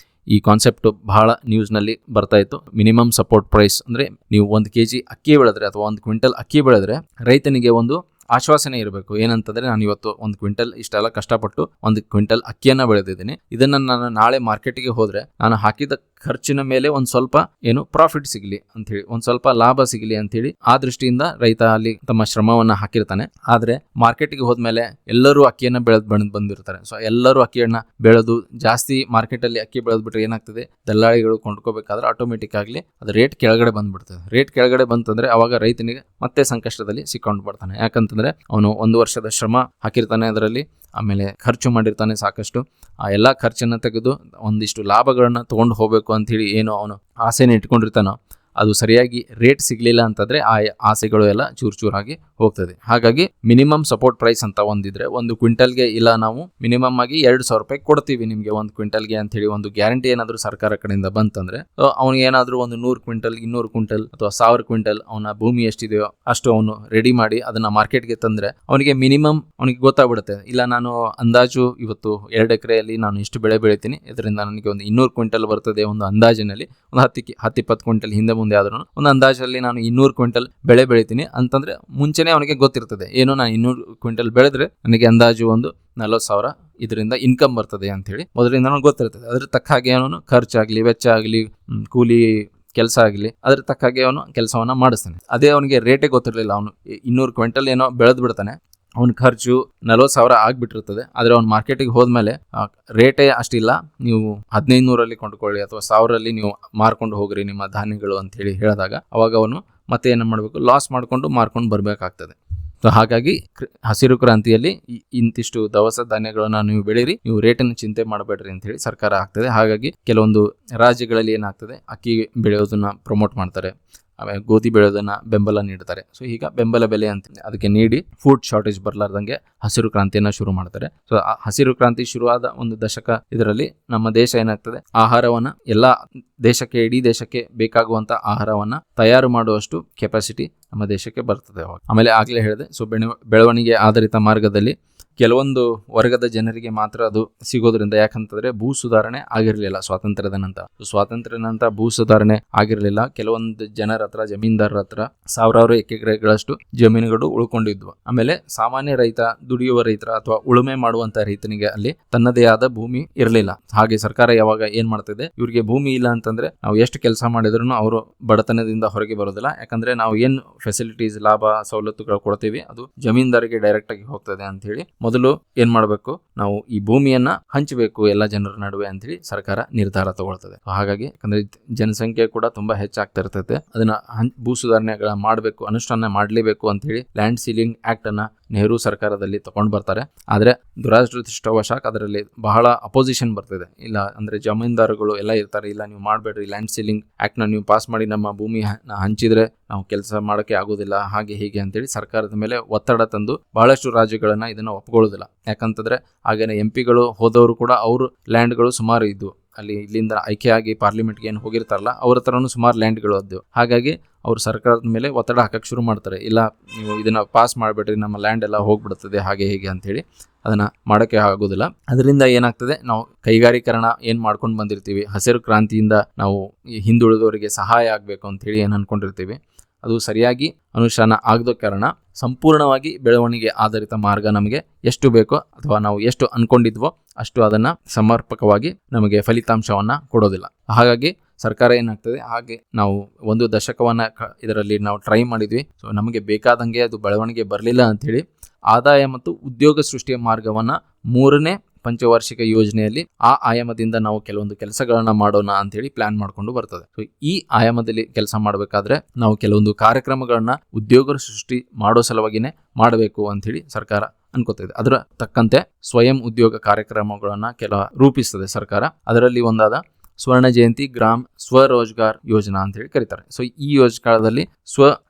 ಈ ಕಾನ್ಸೆಪ್ಟ್ ಬಹಳ ನ್ಯೂಸ್ನಲ್ಲಿ ಬರ್ತಾ ಇತ್ತು. ಮಿನಿಮಮ್ ಸಪೋರ್ಟ್ ಪ್ರೈಸ್ ಅಂದ್ರೆ ನೀವು 1 kg ಅಕ್ಕಿ ಬೆಳೆದ್ರೆ ಅಥವಾ 1 ಕ್ವಿಂಟಲ್ ಅಕ್ಕಿ ಬೆಳೆದ್ರೆ ರೈತನಿಗೆ ಒಂದು ಆಶ್ವಾಸನೆ ಇರಬೇಕು. ಏನಂತಂದ್ರೆ, ನಾನು ಇವತ್ತು 1 ಕ್ವಿಂಟಲ್ ಇಷ್ಟೆಲ್ಲ ಕಷ್ಟಪಟ್ಟು 1 ಕ್ವಿಂಟಲ್ ಅಕ್ಕಿಯನ್ನ ಬೆಳೆದಿದ್ದೀನಿ, ಇದನ್ನ ನಾನು ನಾಳೆ ಮಾರ್ಕೆಟ್ಗೆ ಹೋದ್ರೆ ನಾನು ಹಾಕಿದ ಖರ್ಚಿನ ಮೇಲೆ ಒಂದ್ ಸ್ವಲ್ಪ ಏನು ಪ್ರಾಫಿಟ್ ಸಿಗ್ಲಿ ಅಂತ ಹೇಳಿ, ಒಂದ್ ಸ್ವಲ್ಪ ಲಾಭ ಸಿಗ್ಲಿ ಅಂತ ಹೇಳಿ ಆ ದೃಷ್ಟಿಯಿಂದ ರೈತ ಅಲ್ಲಿ ತಮ್ಮ ಶ್ರಮವನ್ನ ಹಾಕಿರ್ತಾನೆ. ಆದ್ರೆ ಮಾರ್ಕೆಟ್ಗೆ ಹೋದ್ಮೇಲೆ ಎಲ್ಲರೂ ಅಕ್ಕಿಯನ್ನ ಬಂದಿರ್ತಾರೆ. ಸೊ ಎಲ್ಲರೂ ಅಕ್ಕಿಯನ್ನ ಬೆಳೆದು ಜಾಸ್ತಿ ಮಾರ್ಕೆಟ್ ಅಲ್ಲಿ ಅಕ್ಕಿ ಬೆಳೆದ್ಬಿಟ್ರೆ ಏನಾಗ್ತದೆ, ದಲ್ಲಾಳಿಗಳು ಕೊಂಡ್ಕೋಬೇಕಾದ್ರೆ ಆಟೋಮೆಟಿಕ್ ಆಗ್ಲಿ ಅದು ರೇಟ್ ಕೆಳಗಡೆ ಬಂದ್ಬಿಡ್ತದೆ. ರೇಟ್ ಕೆಳಗಡೆ ಬಂತಂದ್ರೆ ಅವಾಗ ರೈತನಿಗೆ ಮತ್ತೆ ಸಂಕಷ್ಟದಲ್ಲಿ ಸಿಕ್ಕೊಂಡು ಬರ್ತಾನೆ. ಯಾಕಂತಂದ್ರೆ ಅವನು 1 ವರ್ಷದ ಶ್ರಮ ಹಾಕಿರ್ತಾನೆ ಅದರಲ್ಲಿ, ಆಮೇಲೆ ಖರ್ಚು ಮಾಡಿರ್ತಾನೆ ಸಾಕಷ್ಟು. ಆ ಎಲ್ಲ ಖರ್ಚನ್ನ ತೆಗೆದು ಒಂದಿಷ್ಟು ಲಾಭಗಳನ್ನ ತಗೊಂಡು ಹೋಗ್ಬೇಕು ಅಂತ ಹೇಳಿ ಏನು ಅವನು ಆಸೆನ ಇಟ್ಕೊಂಡಿರ್ತಾನೋ, ಅದು ಸರಿಯಾಗಿ ರೇಟ್ ಸಿಗ್ಲಿಲ್ಲ ಅಂತಂದ್ರೆ ಆ ಆಸೆಗಳು ಎಲ್ಲ ಚೂರಾಗಿ ಹೋಗ್ತದೆ. ಹಾಗಾಗಿ ಮಿನಿಮಮ್ ಸಪೋರ್ಟ್ ಪ್ರೈಸ್ ಅಂತ ಒಂದಿದ್ರೆ, 1 ಕ್ವಿಂಟಲ್ಗೆ ಇಲ್ಲ ನಾವು ಮಿನಿಮಮ್ ಆಗಿ 2,000 ರೂಪಾಯಿ ಕೊಡ್ತೀವಿ ನಿಮ್ಗೆ 1 ಕ್ವಿಂಟಲ್ಗೆ ಅಂತ ಹೇಳಿ ಒಂದು ಗ್ಯಾರಂಟಿ ಏನಾದ್ರು ಸರ್ಕಾರ ಕಡೆಯಿಂದ ಬಂತಂದ್ರೆ, ಅವ್ನಿಗೆ ಏನಾದ್ರು ಒಂದು 100 ಕ್ವಿಂಟಲ್ 200 ಕ್ವಿಂಟಲ್ ಅಥವಾ 1000 ಕ್ವಿಂಟಲ್ ಅವನ ಭೂಮಿ ಎಷ್ಟಿದೆಯೋ ಅಷ್ಟು ಅವನು ರೆಡಿ ಮಾಡಿ ಅದನ್ನ ಮಾರ್ಕೆಟ್ಗೆ ತಂದ್ರೆ ಅವನಿಗೆ ಮಿನಿಮಮ್ ಅವನಿಗೆ ಗೊತ್ತಾಗ್ಬಿಡುತ್ತೆ, ಇಲ್ಲ ನಾನು ಅಂದಾಜು ಇವತ್ತು 2 ಎಕರೆಯಲ್ಲಿ ನಾನು ಇಷ್ಟು ಬೆಳೆ ಬೆಳಿತೀನಿ, ಇದರಿಂದ ನನಗೆ ಒಂದು 200 ಕ್ವಿಂಟಲ್ ಬರ್ತದೆ. ಒಂದು ಅಂದಾಜಿನಲ್ಲಿ ಒಂದು 10-20 ಕ್ವಿಂಟಲ್ ಹಿಂದೆ ಮುಂದೆ ಆದ್ರೂ ಒಂದು ಅಂದಾಜಲ್ಲಿ ನಾನು 200 ಕ್ವಿಂಟಲ್ ಬೆಳೆ ಬೆಳಿತೀನಿ ಅಂತಂದ್ರೆ ಮುಂಚೆನೆ ಅವನಿಗೆ ಗೊತ್ತಿರ್ತದೆ, ಏನು ನಾನು 200 ಕ್ವಿಂಟಲ್ ಬೆಳೆದ್ರೆ ನನಗೆ ಅಂದಾಜು ಒಂದು 40,000 ಇದರಿಂದ ಇನ್ಕಮ್ ಬರ್ತದೆ ಅಂತ ಹೇಳಿ ಮೊದಲಿಂದ ನನಗೆ ಗೊತ್ತಿರ್ತದೆ. ಅದ್ರ ತಕ್ಕ ಹಾಗೆ ಅವನು ಖರ್ಚಾಗ್ಲಿ, ವೆಚ್ಚ ಆಗ್ಲಿ, ಕೂಲಿ ಕೆಲಸ ಆಗಲಿ ಅದ್ರ ತಕ್ಕ ಹಾಗೆ ಅವನು ಕೆಲಸವನ್ನ ಮಾಡಿಸ್ತಾನೆ. ಅದೇ ಅವನಿಗೆ ರೇಟೇ ಗೊತ್ತಿರಲಿಲ್ಲ, ಅವನು 200 ಕ್ವಿಂಟಲ್ ಏನೋ ಬೆಳೆದ್ ಬಿಡ್ತಾನೆ, ಅವನ ಖರ್ಚು 40,000 ಆಗ್ಬಿಟ್ಟಿರ್ತದೆ. ಆದ್ರೆ ಅವ್ನು ಮಾರ್ಕೆಟಿಗೆ ಹೋದ್ಮೇಲೆ ರೇಟೇ ಅಷ್ಟಿಲ್ಲ, ನೀವು 1,500 ಕೊಂಡ್ಕೊಳ್ಳಿ ಅಥವಾ 1,000 ನೀವು ಮಾರ್ಕೊಂಡು ಹೋಗ್ರಿ ನಿಮ್ಮ ಧಾನ್ಯಗಳು ಅಂತ ಹೇಳಿ ಹೇಳಿದಾಗ ಅವಾಗ ಅವನು ಮತ್ತೆ ಏನು ಮಾಡಬೇಕು, ಲಾಸ್ ಮಾಡ್ಕೊಂಡು ಮಾರ್ಕೊಂಡು ಬರ್ಬೇಕಾಗ್ತದೆ. ಸೊ ಹಾಗಾಗಿ ಹಸಿರು ಕ್ರಾಂತಿಯಲ್ಲಿ ಇಂತಿಷ್ಟು ದವಸ ಧಾನ್ಯಗಳನ್ನ ನೀವು ಬೆಳೀರಿ, ನೀವು ರೇಟನ್ನು ಚಿಂತೆ ಮಾಡಬೇಡ್ರಿ ಅಂತ ಹೇಳಿ ಸರ್ಕಾರ ಆಗ್ತದೆ. ಹಾಗಾಗಿ ಕೆಲವೊಂದು ರಾಜ್ಯಗಳಲ್ಲಿ ಏನಾಗ್ತದೆ, ಅಕ್ಕಿ ಬೆಳೆಯೋದನ್ನ ಪ್ರಮೋಟ್ ಮಾಡ್ತಾರೆ, ಆಮೇಲೆ ಗೋಧಿ ಬೆಳೆಯೋದನ್ನ ಬೆಂಬಲ ನೀಡ್ತಾರೆ. ಸೊ ಈಗ ಬೆಂಬಲ ಬೆಲೆ ಅಂತ ಅದಕ್ಕೆ ನೀಡಿ ಫುಡ್ ಶಾರ್ಟೇಜ್ ಬರ್ಲಾರ್ದಂಗೆ ಹಸಿರು ಕ್ರಾಂತಿಯನ್ನ ಶುರು ಮಾಡ್ತಾರೆ. ಸೊ ಹಸಿರು ಕ್ರಾಂತಿ ಶುರುವಾದ 1 ದಶಕ ಇದರಲ್ಲಿ ನಮ್ಮ ದೇಶ ಏನಾಗ್ತದೆ, ಆಹಾರವನ್ನ ಎಲ್ಲಾ ದೇಶಕ್ಕೆ, ಇಡೀ ದೇಶಕ್ಕೆ ಬೇಕಾಗುವಂತ ಆಹಾರವನ್ನ ತಯಾರು ಮಾಡುವಷ್ಟು ಕೆಪಾಸಿಟಿ ನಮ್ಮ ದೇಶಕ್ಕೆ ಬರ್ತದೆ. ಆಮೇಲೆ ಆಗ್ಲೇ ಹೇಳಿದೆ, ಸೊ ಬೆಳವಣಿಗೆ ಆಧಾರಿತ ಮಾರ್ಗದಲ್ಲಿ ಕೆಲವೊಂದು ವರ್ಗದ ಜನರಿಗೆ ಮಾತ್ರ ಅದು ಸಿಗೋದ್ರಿಂದ, ಯಾಕಂತಂದ್ರೆ ಭೂ ಸುಧಾರಣೆ ಆಗಿರಲಿಲ್ಲ ಸ್ವಾತಂತ್ರ್ಯದ ನಂತರ. ಸ್ವಾತಂತ್ರ್ಯದ ನಂತರ ಭೂ ಸುಧಾರಣೆ ಆಗಿರಲಿಲ್ಲ. ಕೆಲವೊಂದು ಜನರ ಹತ್ರ, ಜಮೀನ್ದಾರರ ಹತ್ರ ಸಾವಿರಾರು ಎಕರೆಗಳಷ್ಟು ಜಮೀನುಗಳು ಉಳ್ಕೊಂಡಿದ್ವು. ಆಮೇಲೆ ಸಾಮಾನ್ಯ ರೈತ, ದುಡಿಯುವ ರೈತರ ಅಥವಾ ಉಳುಮೆ ಮಾಡುವಂತ ರೈತನಿಗೆ ಅಲ್ಲಿ ತನ್ನದೇ ಆದ ಭೂಮಿ ಇರಲಿಲ್ಲ. ಹಾಗೆ ಸರ್ಕಾರ ಯಾವಾಗ ಏನ್ ಮಾಡ್ತಿದೆ, ಇವ್ರಿಗೆ ಭೂಮಿ ಇಲ್ಲ ಅಂತಂದ್ರೆ ನಾವು ಎಷ್ಟು ಕೆಲಸ ಮಾಡಿದ್ರು ಅವರು ಬಡತನದಿಂದ ಹೊರಗೆ ಬರೋದಿಲ್ಲ. ಯಾಕಂದ್ರೆ ನಾವು ಏನ್ ಫೆಸಿಲಿಟೀಸ್, ಲಾಭ, ಸವಲತ್ತುಗಳು ಕೊಡ್ತೀವಿ ಅದು ಜಮೀನ್ದಾರಿಗೆ ಡೈರೆಕ್ಟ್ ಆಗಿ ಹೋಗ್ತದೆ ಅಂತ ಹೇಳಿ ಮೊದಲು ಏನ್ ಮಾಡ್ಬೇಕು, ನಾವು ಈ ಭೂಮಿಯನ್ನ ಹಂಚಬೇಕು ಎಲ್ಲ ಜನರ ನಡುವೆ ಅಂತ ಹೇಳಿ ಸರ್ಕಾರ ನಿರ್ಧಾರ ತಗೊಳ್ತದೆ. ಹಾಗಾಗಿ ಯಾಕಂದ್ರೆ ಜನಸಂಖ್ಯೆ ಕೂಡ ತುಂಬಾ ಹೆಚ್ಚಾಗ್ತಾ ಇರ್ತೈತೆ, ಅದನ್ನ ಭೂ ಸುಧಾರಣೆಗಳ ಮಾಡಬೇಕು, ಅನುಷ್ಠಾನ ಮಾಡಲೇಬೇಕು ಅಂತ ಹೇಳಿ ಲ್ಯಾಂಡ್ ಸೀಲಿಂಗ್ ಆಕ್ಟ್ ಅನ್ನ ನೆಹರು ಸರ್ಕಾರದಲ್ಲಿ ತಗೊಂಡು ಬರ್ತಾರೆ. ಆದ್ರೆ ದುರಾದೃಷ್ಟವಶಾತ್ ಅದರಲ್ಲಿ ಬಹಳ ಅಪೋಸಿಷನ್ ಬರ್ತಿದೆ. ಇಲ್ಲ ಅಂದ್ರೆ ಜಮೀನ್ದಾರುಗಳು ಎಲ್ಲ ಇರ್ತಾರೆ, ಇಲ್ಲ ನೀವು ಮಾಡಬೇಡ್ರಿ, ಲ್ಯಾಂಡ್ ಸೀಲಿಂಗ್ ಆಕ್ಟ್ ನ ನೀವು ಪಾಸ್ ಮಾಡಿ ನಮ್ಮ ಭೂಮಿ ಹಂಚಿದ್ರೆ ನಾವು ಕೆಲಸ ಮಾಡೋಕೆ ಆಗೋದಿಲ್ಲ, ಹಾಗೆ ಹೀಗೆ ಅಂತೇಳಿ ಸರ್ಕಾರದ ಮೇಲೆ ಒತ್ತಡ ತಂದು ಬಹಳಷ್ಟು ರಾಜ್ಯಗಳನ್ನ ಇದನ್ನ ಒಪ್ಕೊಳ್ಳೋದಿಲ್ಲ. ಯಾಕಂತಂದ್ರೆ ಆಗಿನ ಎಂಪಿಗಳು ಹೋದವರು ಕೂಡ ಅವ್ರ ಲ್ಯಾಂಡ್ಗಳು ಸುಮಾರು ಇದ್ವು. ಅಲ್ಲಿ ಇಲ್ಲಿಂದ ಆಯ್ಕೆಯಾಗಿ ಪಾರ್ಲಿಮೆಂಟ್ಗೆ ಏನು ಹೋಗಿರ್ತಾರಲ್ಲ ಅವ್ರ ಹತ್ರನೂ ಸುಮಾರು ಲ್ಯಾಂಡ್ಗಳು ಅದ್ದವು. ಹಾಗಾಗಿ ಅವ್ರು ಸರ್ಕಾರದ ಮೇಲೆ ಒತ್ತಡ ಹಾಕಕ್ಕೆ ಶುರು ಮಾಡ್ತಾರೆ, ಇಲ್ಲ ನೀವು ಇದನ್ನ ಪಾಸ್ ಮಾಡಬೇಡ್ರಿ, ನಮ್ಮ ಲ್ಯಾಂಡ್ ಎಲ್ಲ ಹೋಗ್ಬಿಡ್ತದೆ, ಹಾಗೆ ಹೀಗೆ ಅಂತೇಳಿ ಅದನ್ನ ಮಾಡೋಕ್ಕೆ ಆಗೋದಿಲ್ಲ. ಅದರಿಂದ ಏನಾಗ್ತದೆ, ನಾವು ಕೈಗಾರೀಕರಣ ಏನ್ ಮಾಡ್ಕೊಂಡು ಬಂದಿರ್ತೀವಿ, ಹಸಿರು ಕ್ರಾಂತಿಯಿಂದ ನಾವು ಹಿಂದುಳಿದವರಿಗೆ ಸಹಾಯ ಆಗಬೇಕು ಅಂತ ಹೇಳಿ ಏನು ಅನ್ಕೊಂಡಿರ್ತೀವಿ, ಅದು ಸರಿಯಾಗಿ ಅನುಷ್ಠಾನ ಆಗದ ಕಾರಣ ಸಂಪೂರ್ಣವಾಗಿ ಬೆಳವಣಿಗೆ ಆಧಾರಿತ ಮಾರ್ಗ ನಮಗೆ ಎಷ್ಟು ಬೇಕೋ ಅಥವಾ ನಾವು ಎಷ್ಟು ಅನ್ಕೊಂಡಿದ್ವೋ ಅಷ್ಟು ಅದನ್ನ ಸಮರ್ಪಕವಾಗಿ ನಮಗೆ ಫಲಿತಾಂಶವನ್ನ ಕೊಡೋದಿಲ್ಲ. ಹಾಗಾಗಿ ಸರ್ಕಾರ ಏನಾಗ್ತದೆ, ಹಾಗೆ ನಾವು ಒಂದು ದಶಕವನ್ನ ಇದರಲ್ಲಿ ನಾವು ಟ್ರೈ ಮಾಡಿದ್ವಿ, ಸೊ ನಮಗೆ ಬೇಕಾದಂಗೆ ಅದು ಬೆಳವಣಿಗೆ ಬರಲಿಲ್ಲ ಅಂಥೇಳಿ ಆದಾಯ ಮತ್ತು ಉದ್ಯೋಗ ಸೃಷ್ಟಿಯ ಮಾರ್ಗವನ್ನ 3ನೇ ಪಂಚವಾರ್ಷಿಕ ಯೋಜನೆಯಲ್ಲಿ ಆ ಆಯಾಮದಿಂದ ನಾವು ಕೆಲವೊಂದು ಕೆಲಸಗಳನ್ನ ಮಾಡೋಣ ಅಂತೇಳಿ ಪ್ಲಾನ್ ಮಾಡ್ಕೊಂಡು ಬರ್ತದೆ. ಸೊ ಈ ಆಯಾಮದಲ್ಲಿ ಕೆಲಸ ಮಾಡಬೇಕಾದ್ರೆ ನಾವು ಕೆಲವೊಂದು ಕಾರ್ಯಕ್ರಮಗಳನ್ನ ಉದ್ಯೋಗ ಸೃಷ್ಟಿ ಮಾಡೋ ಸಲುವಾಗಿನೇ ಮಾಡಬೇಕು ಅಂತೇಳಿ ಸರ್ಕಾರ ಅನ್ಕೋತಿದೆ. ಅದರ ತಕ್ಕಂತೆ ಸ್ವಯಂ ಉದ್ಯೋಗ ಕಾರ್ಯಕ್ರಮಗಳನ್ನ ರೂಪಿಸ್ತದೆ ಸರ್ಕಾರ. ಅದರಲ್ಲಿ ಒಂದಾದ ಸ್ವರ್ಣ ಜಯಂತಿ ಗ್ರಾಮ್ ಸ್ವರೋಜ್ಗಾರ್ ಯೋಜನಾ ಅಂತ ಹೇಳಿ ಕರೀತಾರೆ. ಸೊ ಈ ಯೋಜನೆಗಳಲ್ಲಿ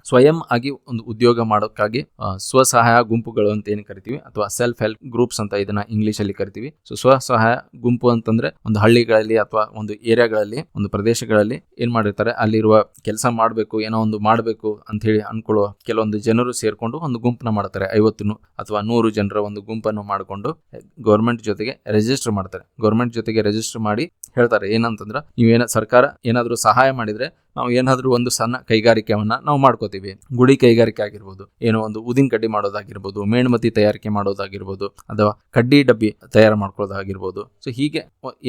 ಸ್ವಯಂ ಆಗಿ ಒಂದು ಉದ್ಯೋಗ ಮಾಡೋಕ್ಕಾಗಿ ಸ್ವಸಹಾಯ ಗುಂಪುಗಳು ಅಂತ ಏನು ಕರಿತೀವಿ ಅಥವಾ ಸೆಲ್ಫ್ ಹೆಲ್ಪ್ ಗ್ರೂಪ್ಸ್ ಅಂತ ಇದನ್ನ ಇಂಗ್ಲಿಷ್ ಅಲ್ಲಿ ಕರಿತೀವಿ. ಸೊ ಸ್ವಸಹಾಯ ಗುಂಪು ಅಂತಂದ್ರೆ ಒಂದು ಹಳ್ಳಿಗಳಲ್ಲಿ ಅಥವಾ ಒಂದು ಏರಿಯಾಗಳಲ್ಲಿ, ಒಂದು ಪ್ರದೇಶಗಳಲ್ಲಿ ಏನ್ ಮಾಡಿರ್ತಾರೆ, ಅಲ್ಲಿರುವ ಕೆಲಸ ಮಾಡಬೇಕು, ಏನೋ ಒಂದು ಮಾಡಬೇಕು ಅಂತ ಹೇಳಿ ಅನ್ಕೊಳ್ಳುವ ಕೆಲವೊಂದು ಜನರು ಸೇರ್ಕೊಂಡು ಒಂದು ಗುಂಪನ್ನ ಮಾಡ್ತಾರೆ. 50 ಅಥವಾ 100 ಜನರ ಒಂದು ಗುಂಪನ್ನು ಮಾಡಿಕೊಂಡು ಗೌರ್ಮೆಂಟ್ ಜೊತೆಗೆ ರಿಜಿಸ್ಟರ್ ಮಾಡ್ತಾರೆ. ಗೌರ್ಮೆಂಟ್ ಜೊತೆಗೆ ರಿಜಿಸ್ಟರ್ ಮಾಡಿ ಹೇಳ್ತಾರೆ ಏನಂತಂದ್ರೆ, ನೀವೇನ ಸರ್ಕಾರ ಏನಾದರೂ ಸಹಾಯ ಮಾಡಿದ್ರೆ ನಾವು ಏನಾದರೂ ಒಂದು ಸಣ್ಣ ಕೈಗಾರಿಕೆಯನ್ನ ನಾವು ಮಾಡ್ಕೋತೀವಿ. ಗುಡಿ ಕೈಗಾರಿಕೆ ಆಗಿರ್ಬೋದು, ಏನೋ ಒಂದು ಉದಿನ ಕಡ್ಡಿ ಮಾಡೋದಾಗಿರ್ಬೋದು, ಮೇಣಮತಿ ತಯಾರಿಕೆ ಮಾಡೋದಾಗಿರ್ಬೋದು, ಅಥವಾ ಕಡ್ಡಿ ಡಬ್ಬಿ ತಯಾರು ಮಾಡ್ಕೊಳ್ಳೋದಾಗಿರ್ಬೋದು. ಸೊ ಹೀಗೆ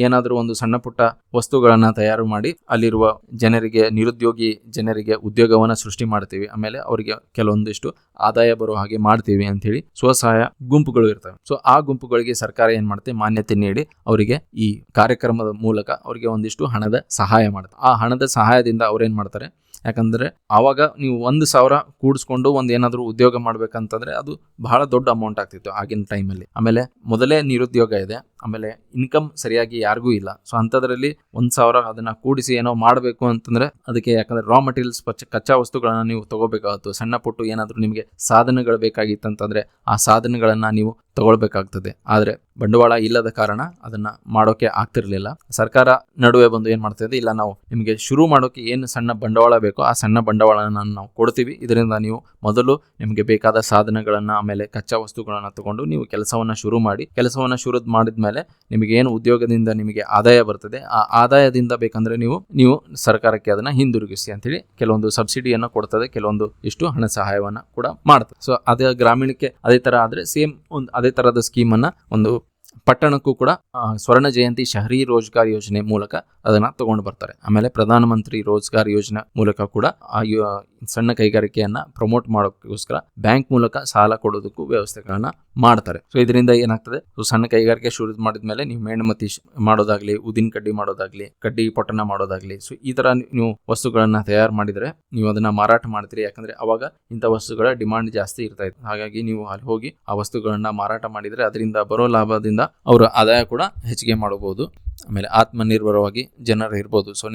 ಏನಾದರೂ ಒಂದು ಸಣ್ಣ ಪುಟ್ಟ ವಸ್ತುಗಳನ್ನ ತಯಾರು ಮಾಡಿ ಅಲ್ಲಿರುವ ಜನರಿಗೆ, ನಿರುದ್ಯೋಗಿ ಜನರಿಗೆ ಉದ್ಯೋಗವನ್ನ ಸೃಷ್ಟಿ ಮಾಡ್ತೀವಿ. ಆಮೇಲೆ ಅವರಿಗೆ ಕೆಲವೊಂದಿಷ್ಟು ಆದಾಯ ಬರೋ ಹಾಗೆ ಮಾಡ್ತೀವಿ ಅಂತ ಹೇಳಿ ಸ್ವಸಹಾಯ ಗುಂಪುಗಳು ಇರ್ತವೆ. ಸೊ ಆ ಗುಂಪುಗಳಿಗೆ ಸರ್ಕಾರ ಏನ್ ಮಾಡುತ್ತೆ, ಮಾನ್ಯತೆ ನೀಡಿ ಅವರಿಗೆ ಈ ಕಾರ್ಯಕ್ರಮದ ಮೂಲಕ ಅವರಿಗೆ ಒಂದಿಷ್ಟು ಹಣದ ಸಹಾಯ ಮಾಡುತ್ತೆ. ಆ ಹಣದ ಸಹಾಯದಿಂದ ಅವ್ರೇನ್ ಮಾಡ್ತಾರೆ, ಯಾಕಂದ್ರೆ ಆವಾಗ ನೀವು 1,000 ಕೂಡಿಸ್ಕೊಂಡು ಏನಾದರೂ ಉದ್ಯೋಗ ಮಾಡ್ಬೇಕಂತಂದ್ರೆ ಅದು ಬಹಳ ದೊಡ್ಡ ಅಮೌಂಟ್ ಆಗ್ತಿತ್ತು ಆಗಿನ ಟೈಮಲ್ಲಿ. ಆಮೇಲೆ ಮೊದಲೇ ನಿರುದ್ಯೋಗ ಇದೆ, ಆಮೇಲೆ ಇನ್ಕಮ್ ಸರಿಯಾಗಿ ಯಾರಿಗೂ ಇಲ್ಲ. ಸೊ ಅಂಥದ್ರಲ್ಲಿ 1,000 ಅದನ್ನ ಕೂಡಿಸಿ ಏನೋ ಮಾಡಬೇಕು ಅಂತಂದ್ರೆ ಅದಕ್ಕೆ, ಯಾಕಂದ್ರೆ ರಾ ಮಟೀರಿಯಲ್ಸ್ ಕಚ್ಚಾ ವಸ್ತುಗಳನ್ನ ನೀವು ತಗೋಬೇಕಾಗುತ್ತೆ. ಸಣ್ಣ ಪುಟ್ಟು ಏನಾದರೂ ನಿಮಗೆ ಸಾಧನಗಳು ಬೇಕಾಗಿತ್ತಂತಂದ್ರೆ ಆ ಸಾಧನಗಳನ್ನ ನೀವು ತಗೊಳ್ಬೇಕಾಗ್ತದೆ. ಆದ್ರೆ ಬಂಡವಾಳ ಇಲ್ಲದ ಕಾರಣ ಅದನ್ನ ಮಾಡೋಕೆ ಆಗ್ತಿರ್ಲಿಲ್ಲ. ಸರ್ಕಾರ ನಡುವೆ ಬಂದು ಏನ್ ಮಾಡ್ತಾ ಇಲ್ಲ, ನಾವು ನಿಮಗೆ ಶುರು ಮಾಡೋಕೆ ಏನು ಸಣ್ಣ ಬಂಡವಾಳ ಬೇಕೋ ಆ ಸಣ್ಣ ಬಂಡವಾಳನ ನಾವು ಕೊಡ್ತೀವಿ, ಇದರಿಂದ ನೀವು ಮೊದಲು ನಿಮಗೆ ಬೇಕಾದ ಸಾಧನಗಳನ್ನ ಆಮೇಲೆ ಕಚ್ಚಾ ವಸ್ತುಗಳನ್ನ ತಗೊಂಡು ನೀವು ಕೆಲಸವನ್ನ ಶುರು ಮಾಡಿ, ಕೆಲಸವನ್ನ ಶುರು ಮಾಡಿದ್ಮೇಲೆ ನಿಮಗೆ ಏನು ಉದ್ಯೋಗದಿಂದ ನಿಮಗೆ ಆದಾಯ ಬರ್ತದೆ, ಆ ಆದಾಯದಿಂದ ಬೇಕಂದ್ರೆ ನೀವು ಸರ್ಕಾರಕ್ಕೆ ಅದನ್ನ ಹಿಂದಿರುಗಿಸಿ ಅಂತೇಳಿ ಕೆಲವೊಂದು ಸಬ್ಸಿಡಿಯನ್ನ ಕೊಡ್ತದೆ, ಕೆಲವೊಂದು ಇಷ್ಟು ಹಣ ಸಹಾಯವನ್ನ ಕೂಡ ಮಾಡ್ತದೆ. ಸೊ ಅದೇ ಗ್ರಾಮೀಣಕ್ಕೆ ಅದೇ ತರ ಆದ್ರೆ ಸೇಮ್ ಒಂದು ಅದೇ ತರದ ಸ್ಕೀಮ್ ಅನ್ನ ಒಂದು ಪಟ್ಟಣಕ್ಕೂ ಕೂಡ ಸ್ವರ್ಣ ಜಯಂತಿ ಶಹರಿ ರೋಜ್ಗಾರ್ ಯೋಜನೆ ಮೂಲಕ ಅದನ್ನ ತಗೊಂಡು ಬರ್ತಾರೆ. ಆಮೇಲೆ ಪ್ರಧಾನ ಮಂತ್ರಿ ರೋಜ್ಗಾರ್ ಯೋಜನೆ ಮೂಲಕ ಕೂಡ ಆ ಸಣ್ಣ ಕೈಗಾರಿಕೆಯನ್ನ ಪ್ರಮೋಟ್ ಮಾಡೋಕ್ಕೋಸ್ಕರ ಬ್ಯಾಂಕ್ ಮೂಲಕ ಸಾಲ ಕೊಡೋದಕ್ಕೂ ವ್ಯವಸ್ಥೆಗಳನ್ನ ಮಾಡ್ತಾರೆ. ಸೊ ಇದರಿಂದ ಏನಾಗ್ತದೆ, ಸಣ್ಣ ಕೈಗಾರಿಕೆ ಶುರು ಮಾಡಿದ್ಮೇಲೆ ನೀವು ಮೇಣಮತಿ ಮಾಡೋದಾಗ್ಲಿ, ಉದಿನ ಕಡ್ಡಿ ಮಾಡೋದಾಗ್ಲಿ, ಕಡ್ಡಿ ಪೊಟ್ಟಣ ಮಾಡೋದಾಗ್ಲಿ, ಸೊ ಈ ತರ ನೀವು ವಸ್ತುಗಳನ್ನ ತಯಾರು ಮಾಡಿದ್ರೆ ನೀವು ಅದನ್ನ ಮಾರಾಟ ಮಾಡ್ತೀರಿ. ಯಾಕಂದ್ರೆ ಅವಾಗ ಇಂಥ ವಸ್ತುಗಳ ಡಿಮಾಂಡ್ ಜಾಸ್ತಿ ಇರ್ತಾ ಇತ್ತು. ಹಾಗಾಗಿ ನೀವು ಅಲ್ಲಿ ಹೋಗಿ ಆ ವಸ್ತುಗಳನ್ನ ಮಾರಾಟ ಮಾಡಿದ್ರೆ ಅದರಿಂದ ಬರೋ ಲಾಭದಿಂದ ಅವರ ಆದಾಯ ಕೂಡ ಹೆಚ್ಚಿಗೆ ಮಾಡಬಹುದು. ಆಮೇಲೆ ಆತ್ಮನಿರ್ಭರವಾಗಿ ಜನರು ಇರ್ಬೋದು. ಸೊ